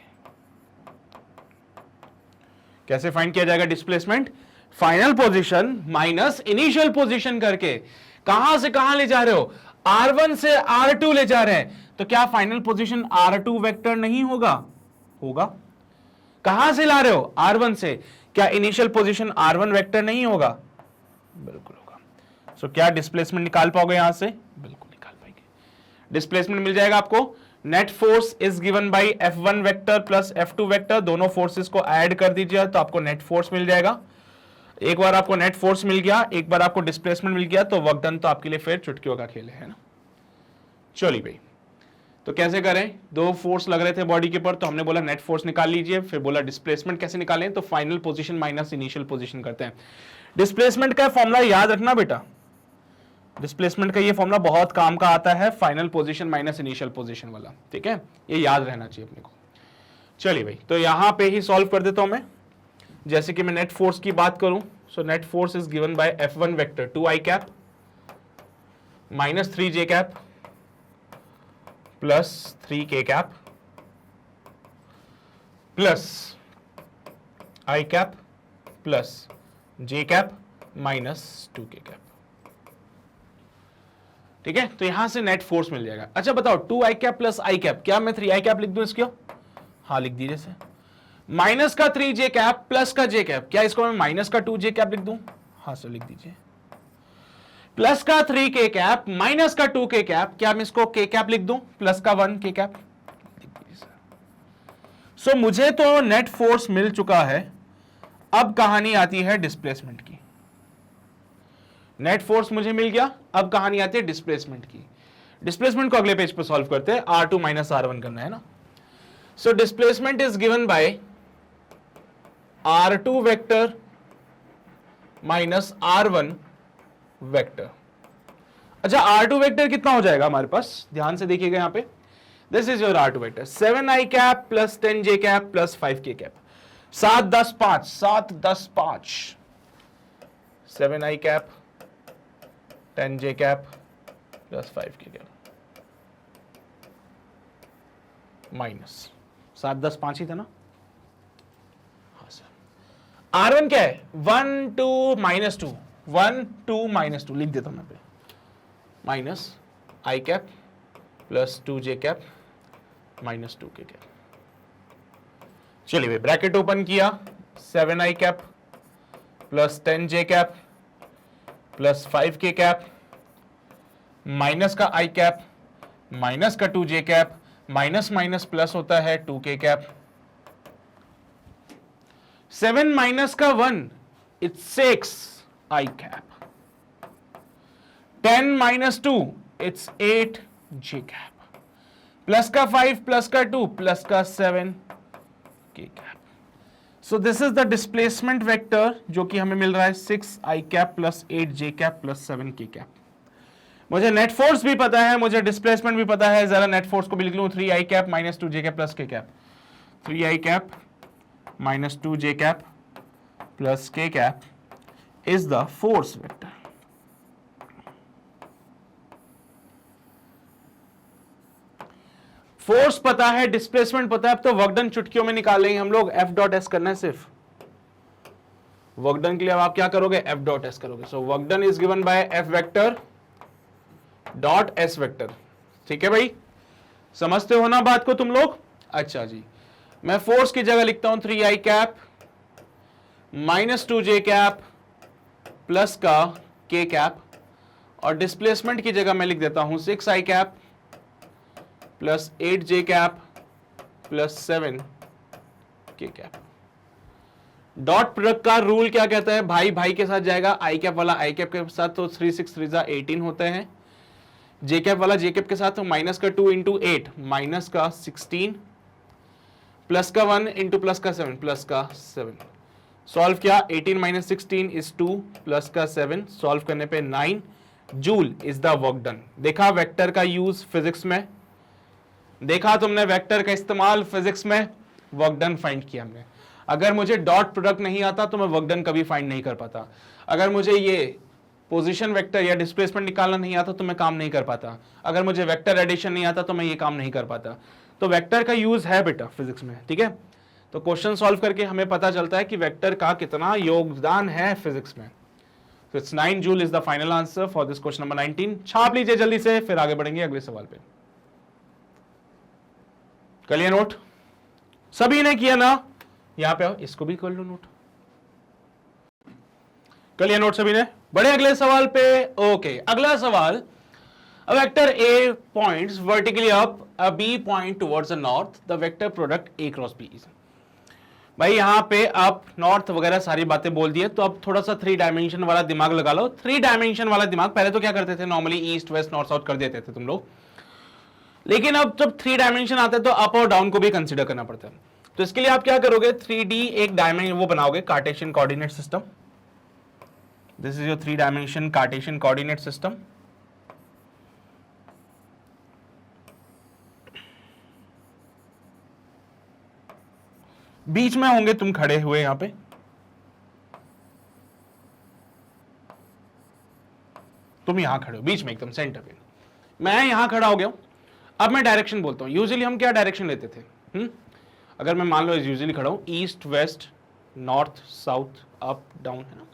कैसे फाइंड किया जाएगा displacement? Final position minus initial position करके। कहां से कहां ले जा रहे हो? R1 से R2 ले जा रहे हैं, तो क्या फाइनल पोजीशन R2 वेक्टर नहीं होगा? होगा। कहां से ला रहे हो? R1 से। क्या इनिशियल पोजीशन R1 वेक्टर नहीं होगा? बिल्कुल होगा। सो क्या डिस्प्लेसमेंट निकाल पाओगे यहां से? बिल्कुल निकाल पाएंगे। डिस्प्लेसमेंट मिल जाएगा आपको। Net force is given bye F1 vector plus F2 vector, दोनों फोर्सेस को ऐड कर दीजिए तो आपको नेट फोर्स मिल जाएगा। एक बार आपको नेट फोर्स मिल गया, एक बार आपको डिस्प्लेसमेंट मिल गया, तो वर्क डन तो आपके लिए फिर चुटकियों का खेल है ना। चलिए भाई, तो कैसे करें? दो फोर्स लग रहे थे बॉडी के ऊपर, तो हमने बोला नेट फोर्स निकाल लीजिए, फिर बोला डिस्प्लेसमेंट कैसे निकालें, तो final position minus initial position करते हैं। डिस्प्लेसमेंट का फॉर्मूला याद रखना बेटा, डिस्प्लेसमेंट का ये फॉर्मूला बहुत काम का आता है, final position minus initial position वाला, ठीक है, ये याद रहना चाहिए अपने को। चलिए भाई, तो यहां पे ही सॉल्व कर देता हूं मैं। जैसे कि मैं नेट फोर्स की बात करूं, so net force is given bye F1 vector 2i cap minus 3j cap plus 3k cap plus i cap plus j cap minus 2k cap. ठीक है, तो यहां से नेट फोर्स मिल जाएगा। अच्छा बताओ, 2i cap plus i cap, क्या मैं 3i कैप लिख दूं इसको? हाँ लिख दीजिए से। माइनस का 3j कैप प्लस का j कैप, क्या इसको मैं माइनस का 2j कैप लिख दूं? हाँ सर लिख दीजिए। प्लस का 3k कैप माइनस का 2k कैप, क्या मैं इसको k कैप लिख दूं? प्लस का 1k कैप लिख दीजिए सर। सो मुझे तो नेट फोर्स मिल चुका है, अब कहानी आती है डिस्प्लेसमेंट की। नेट फोर्स मुझे मिल गया, अब कहानी आती है डिस्प्लेसमेंट की। डिस्प्लेसमेंट को अगले पेज पर सॉल्व करते हैं, R2 माइनस R1 करना है ना। So displacement is given bye R2 vector minus R1 vector. अच्छा R2 वेक्टर कितना हो जाएगा हमारे पास, ध्यान से देखिएगा यहां पे। This is your R2 vector 7i cap plus 10j cap plus 5k cap. 7 10 5 7 10 5 7i cap 10j cap plus 5k cap minus 7 10 5 ही था ना। हाँ सर। R1 क्या है? 1 2 माइनस 2 1 2 माइनस 2 लिख देता हूं मैं पे, minus i cap plus 2j cap minus 2k cap. चलिए भाई, ब्रैकेट ओपन किया, 7i cap plus 10j cap plus 5k cap minus का i कैप माइनस का 2j cap, minus minus plus होता है 2k कैप। 7 माइनस का 1 it's 6i cap. 10 minus 2 it's 8j cap. Plus का 5 plus का 2 plus का 7k cap. So this is the displacement vector जो कि हमें मिल रहा है 6i cap plus 8j cap plus 7k cap. मुझे नेट फोर्स भी पता है, मुझे डिस्प्लेसमेंट भी पता है, जरा नेट फोर्स को भी लिख लूं, 3i cap minus 2j cap plus k cap. 3i cap minus 2j cap plus k cap is the force vector. Force पता है, डिस्प्लेसमेंट पता है, अब तो वर्क डन चुटकियों में निकाल लेंगे हम लोग। F डॉट एस करना है सिर्फ वर्क डन के लिए। अब आप क्या करोगे? F डॉट एस करोगे। So work done is given bye F vector dot S vector. ठीक है भाई, समझते हो ना बात को तुम लोग? अच्छा जी, मैं फोर्स की जगह लिखता हूं 3i cap minus 2j cap plus का k कैप, और डिस्प्लेसमेंट की जगह मैं लिख देता हूं 6i cap plus 8j cap plus 7k cap. Dot product का रूल क्या कहता है? भाई भाई के साथ जाएगा, आई कैप वाला आई कैप के साथ तो 3 6 3 18 होते हैं, जे कैप वाला जे कैप के साथ तो माइनस का 2 इंटू 8 माइनस का 16 प्लस का 1 इंटू प्लस का 7 प्लस का 7। सॉल्व किया, 18 माइनस 16 इज 2 प्लस का 7, सॉल्व करने पे 9 joule is the work done. देखा वेक्टर का यूज फिजिक्स में, देखा तुमने वेक्टर का इस्तेमाल फिजिक्स में, वर्क डन फाइंड किया हमने। अगर मुझे डॉट प्रोडक्ट नहीं आता तो मैं वर्क डन कभी फाइंड नहीं कर पाता। अगर मुझे ये पोजीशन वेक्टर या डिस्प्लेसमेंट निकालना नहीं आता तो मैं काम नहीं कर पाता। अगर मुझे वेक्टर एडिशन नहीं आता तो मैं ये काम नहीं कर पाता। तो वेक्टर का यूज है बेटा फिजिक्स में, ठीक है। तो क्वेश्चन सॉल्व करके हमें पता चलता है कि वेक्टर का कितना योगदान है फिजिक्स में। So it's 9 joule is the final answer for this question number 19. छाप लीजिए जल्दी से, फिर आगे बढ़ेंगे अगले सवाल पे। कर लिया नोट? सभी ने किया ना? यहां पे आओ, इसको भी कर लो नोट। कर लिया नोट सभी ने? बढ़े अगले सवाल पे। ओके, अगला सवाल, a vector A points vertically up, a B point towards the north, the vector product A cross B is। भाई यहां पे अप नॉर्थ वगैरह सारी बातें बोल दी है, तो अब थोड़ा सा 3 डायमेंशन वाला दिमाग लगा लो। 3 डायमेंशन वाला दिमाग, पहले तो क्या करते थे, normally east west north south कर देते थे तुम लोग, लेकिन अब जब 3 डायमेंशन आते हैं तो अप और डाउन को भी कंसीडर करना पड़ता है। तो इसके लिए आप क्या करोगे, 3D एक डायमेंशन वो बनाओगे, Cartesian coordinate system. This is your 3 dimension Cartesian coordinate system. बीच में होंगे तुम खड़े हुए यहां पे, तुम यहां खड़े हो बीच में एकदम सेंटर पे, मैं यहां खड़ा हो गया हूं। अब मैं डायरेक्शन बोलता हूं। यूजुअली हम क्या डायरेक्शन लेते थे, अगर मैं मान लो यूजुअली खड़ा हूं, east west north south up down, है ना।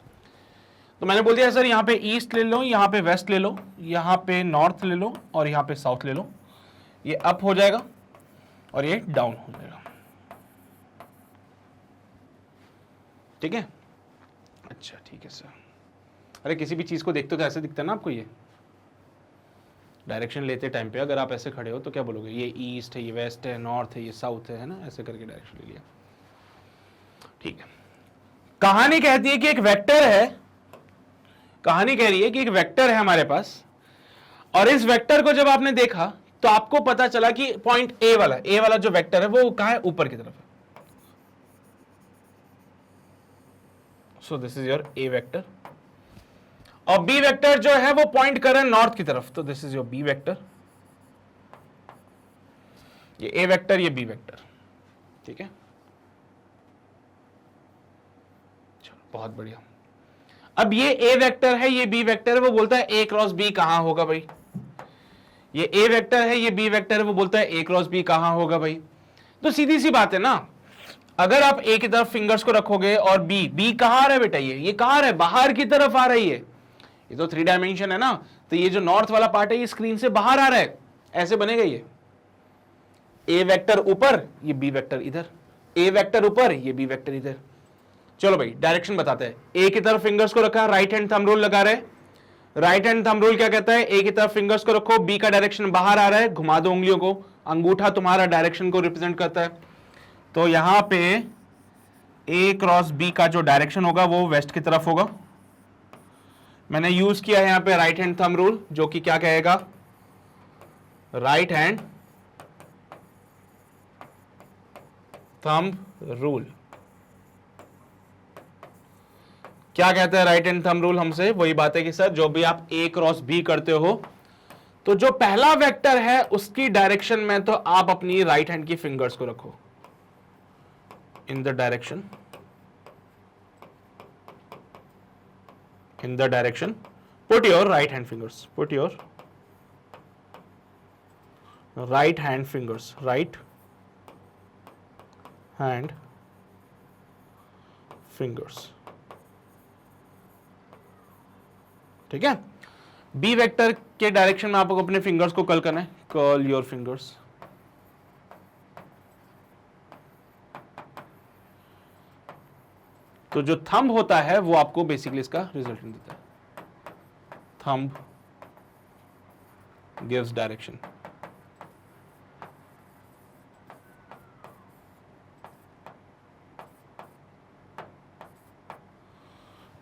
तो मैंने बोल दिया सर यहां पे ईस्ट ले लो, यहां पे वेस्ट ले लो, यहां पे नॉर्थ ले लो और यहां पे साउथ ले लो। ये अप हो जाएगा और ये डाउन हो जाएगा, ठीक है। अच्छा ठीक है सर। अरे किसी भी चीज को देखते हो तो ऐसे दिखता है ना आपको, ये डायरेक्शन लेते टाइम पे अगर आप ऐसे खड़े हो तो क्या बोलोगे, ये ईस्ट है, ये वेस्ट है, नॉर्थ है, ये साउथ है ना, ऐसे करके डायरेक्शन ले लिया, ठीक है। कहानी कहती है कि एक वेक्टर है, कहानी कह रही है कि एक वेक्टर है हमारे पास, और इस वेक्टर को जब आपने देखा तो आपको पता चला कि पॉइंट ए वाला जो वेक्टर है वो कहां है, ऊपर की तरफ है। So this is your A vector, और बी वेक्टर जो है वो पॉइंट कर रहा है नॉर्थ की तरफ, तो this is your B vector. ये ए वेक्टर, ये बी वेक्टर, ठीक है। चलो बहुत बढ़िया। अब ये ए वेक्टर है, ये बी वेक्टर है, वो बोलता है ए क्रॉस बी कहां होगा भाई। ये ए वेक्टर है, ये बी वेक्टर है, वो बोलता है ए क्रॉस बी कहां होगा भाई। तो सीधी सी बात है ना, अगर आप ए की तरफ फिंगर्स को रखोगे और बी कहां आ रहा है बेटा, ये कहां आ रहा है, बाहर की तरफ आ रही है। ये तो 3 डायमेंशन है ना, तो ये जो नॉर्थ वाला पार्ट है ये स्क्रीन से बाहर आ रहा है, ऐसे बनेगा ये ए वेक्टर ऊपर, ये बी वेक्टर इधर, ए वेक्टर ऊपर, ये बी वेक्टर इधर। चलो भाई डायरेक्शन बताते हैं। ए की तरफ फिंगर्स को रखा, राइट हैंड थंब रूल लगा रहे, राइट हैंड थंब रूल क्या कहता है, ए की तरफ फिंगर्स को रखो, बी का डायरेक्शन बाहर आ रहा है, घुमा दो उंगलियों को, अंगूठा तुम्हारा डायरेक्शन को रिप्रेजेंट करता है। तो यहां पे ए क्रॉस बी का जो डायरेक्शन होगा वो वेस्ट की तरफ होगा। मैंने यूज किया है यहां पे राइट हैंड थंब रूल, जो कि क्या कहेगा, राइट हैंड थंब रूल। क्या कहता है राइट हैंड थंब रूल हमसे, वही बात है कि सर जो भी आप ए क्रॉस बी करते हो तो जो पहला वेक्टर है उसकी डायरेक्शन में तो आप अपनी राइट हैंड की फिंगर्स को रखो in the direction put your right hand fingers, put your right hand fingers, right hand fingers, ठीक है। बी वेक्टर के डायरेक्शन में आपको अपने फिंगर्स को कर्ल करना है, कर्ल योर फिंगर्स। तो जो थंब होता है वो आपको बेसिकली इसका रिजल्टेंट देता है, थंब गिव्स डायरेक्शन।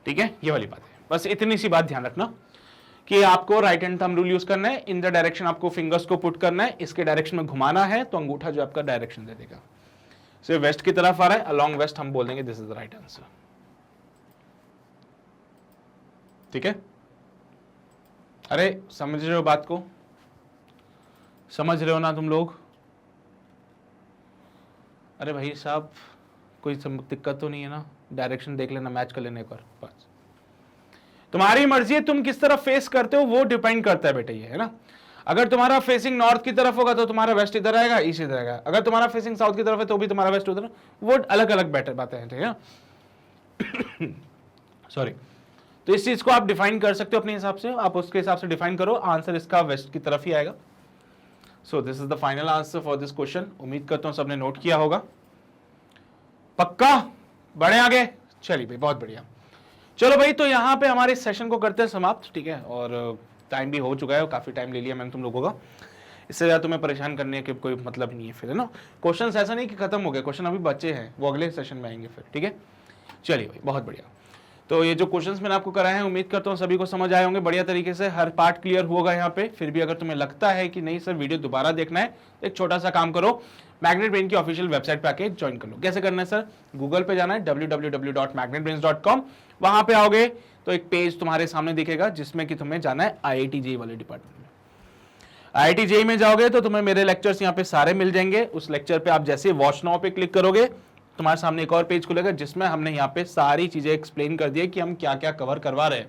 ठीक है, ये वाली बात है। बस इतनी सी बात ध्यान रखना कि आपको right hand thumb rule use करना है, इन द डायरेक्शन आपको फिंगर्स को पुट करना है, इसके डायरेक्शन में घुमाना है तो अंगूठा जो आपका डायरेक्शन दे देगा। से वेस्ट की तरफ आ रहा है, अलोंग वेस्ट हम बोल देंगे this is the right answer, ठीक है। अरे समझ रहे हो बात को, समझ रहे हो ना तुम लोग। अरे भाई साहब कोई दिक्कत तो नहीं है ना, डायरेक्शन देख लेना, मैच कर लेना एक बार, बस तुम्हारी मर्जी है तुम किस तरफ फेस करते हो, वो डिपेंड करता है बेटा, ये है ना। अगर तुम्हारा फेसिंग नॉर्थ की तरफ होगा तो तुम्हारा वेस्ट इधर आएगा, ईस्ट इधर आएगा। अगर तुम्हारा फेसिंग साउथ की तरफ है तो भी तुम्हारा वेस्ट उधर, वो अलग अलग बेटर बातें हैं, ठीक है। सॉरी। तो इस चीज को आप डिफाइन कर सकते हो अपने हिसाब से, आप उसके हिसाब से डिफाइन करो, आंसर इसका वेस्ट की तरफ ही आएगा। So this is the final answer for this question. उम्मीद करता हूं सबने नोट किया होगा। पक्का बढ़े आगे? चलिए भाई, बहुत बढ़िया। चलो भाई, तो यहाँ पे हमारे सेशन को करते हैं समाप्त, ठीक है, और टाइम भी हो चुका है, काफी टाइम ले लिया मैंने तुम लोगों का, इससे ज्यादा तुम्हें परेशान करने के कोई मतलब नहीं है फिर, है ना। क्वेश्चंस ऐसा नहीं कि खत्म हो गए, क्वेश्चन अभी बचे हैं, वो अगले सेशन में आएंगे फिर, ठीक है। चलिए भाई, बहुत बढ़िया। तो ये जो क्वेश्चंस मैंने आपको कराए हैं, उम्मीद करता हूँ सभी को समझ आए होंगे बढ़िया तरीके से, हर पार्ट क्लियर होगा यहाँ पे। फिर भी अगर तुम्हें लगता है कि नहीं सर वीडियो दोबारा देखना है, तो एक छोटा सा काम करो, मैग्नेट ब्रेन की ऑफिशियल वेबसाइट पे आके ज्वाइन कर लो। कैसे करना है सर? गूगल पे जाना है www.magnetbrains.com, वहां पे आओगे तो एक पेज तुम्हारे सामने दिखेगा जिसमें कि तुम्हें जाना है IIT JEE वाले डिपार्टमेंट में। IIT JEE में जाओगे तो तुम्हें मेरे लेक्चर्स यहाँ पे सारे मिल जाएंगे। उस लेक्चर पे आप जैसे वॉच नाउ पे क्लिक करोगे, तुम्हारे सामने एक और पेज खुलेगा जिसमें हमने यहाँ पे सारी चीजें एक्सप्लेन कर दी है कि हम क्या क्या कवर करवा रहे हैं।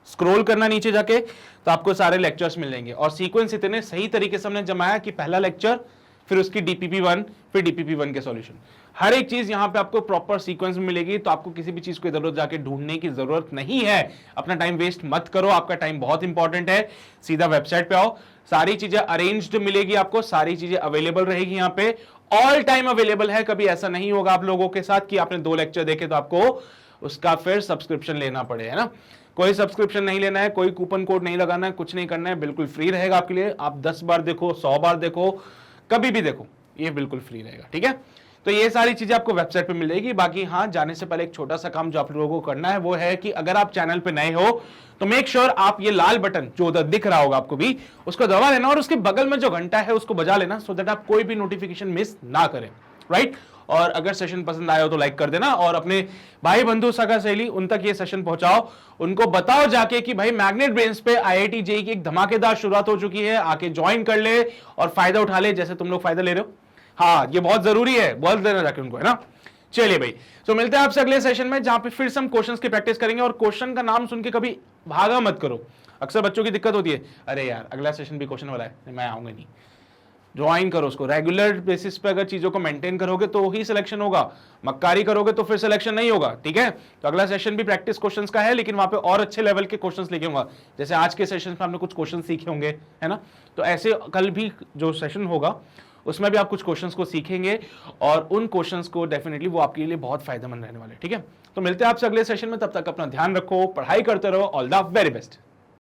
स्क्रॉल करना नीचे जाके तो आपको सारे लेक्चर्स मिल जाएंगे, और सीक्वेंस इतने सही तरीके से हमने जमाया कि पहला लेक्चर, फिर उसकी DPP1, फिर DPP1 के सॉल्यूशन, हर एक चीज यहाँ पे आपको प्रॉपर सीक्वेंस में मिलेगी। तो आपको किसी भी चीज को इधर उधर जाके ढूंढने की जरूरत नहीं है। अपना टाइम वेस्ट मत करो, आपका टाइम बहुत इंपॉर्टेंट है। सीधा वेबसाइट पे आओ, सारी चीजें अरेंज्ड मिलेगी आपको, सारी चीजें अवेलेबल रहेगी यहाँ पे, ऑल टाइम अवेलेबल है। कभी ऐसा नहीं होगा आप लोगों के साथ कि आपने 2 लेक्चर देखे तो आपको उसका फिर सब्सक्रिप्शन लेना पड़े, है ना। कोई सब्सक्रिप्शन नहीं लेना है, कोई कूपन कोड नहीं लगाना है, कुछ नहीं करना है, बिल्कुल फ्री रहेगा आपके लिए। आप 10 बार देखो, 100 बार देखो, कभी भी देखो, ये बिल्कुल फ्री रहेगा, ठीक है। तो ये सारी चीजें आपको वेबसाइट पे मिल जाएगी। बाकी हाँ, जाने से पहले एक छोटा सा काम जो आप लोगों को करना है वो है कि अगर आप चैनल पे नए हो तो मेक श्योर आप ये लाल बटन जो उधर दिख रहा होगा आपको भी, उसको दबा लेना, और उसके बगल में जो घंटा है उसको बजा लेना, सो दैट आप कोई भी नोटिफिकेशन मिस ना करें, राइट। और अगर सेशन पसंद आया हो तो लाइक कर देना, और अपने भाई बंधु सगा सहेली उन तक ये सेशन पहुंचाओ। उनको बताओ जाके कि भाई मैग्नेट ब्रेन्स पे IIT JEE की एक धमाकेदार शुरुआत हो चुकी है, आके ज्वाइन कर ले और फायदा उठा ले, जैसे तुम लोग फायदा ले रहे हो। हाँ, ये बहुत जरूरी है, बोल देना जाके उनको, है ना। चलिए भाई, तो मिलते हैं आपसे अगले सेशन में, जहां पे फिर से हम क्वेश्चंस की प्रैक्टिस करेंगे। और क्वेश्चन का नाम सुन के कभी भागा मत करो। अक्सर बच्चों की दिक्कत होती है, अरे यार अगला सेशन भी क्वेश्चन वाला है, मैं आऊंगा नहीं। ज्वाइन करो उसको, रेगुलर बेसिस पे अगर चीजों को मेंटेन करोगे तो ही सिलेक्शन होगा, मक्कारी करोगे तो फिर सिलेक्शन नहीं होगा, ठीक है। तो अगला सेशन भी प्रैक्टिस क्वेश्चंस का है, लेकिन वहां पे और अच्छे लेवल के क्वेश्चंस लेके होगा। जैसे आज के सेशन में हमने कुछ क्वेश्चन सीखे होंगे, है ना, तो ऐसे कल भी जो सेशन होगा उसमें भी आप कुछ क्वेश्चंस को सीखेंगे, और उन क्वेश्चंस को डेफिनेटली वो आपके लिए बहुत फायदेमंद रहने वाले, ठीक है। तो मिलते हैं आपसे अगले सेशन में, तब तक अपना ध्यान रखो, पढ़ाई करते रहो, ऑल द वेरी बेस्ट।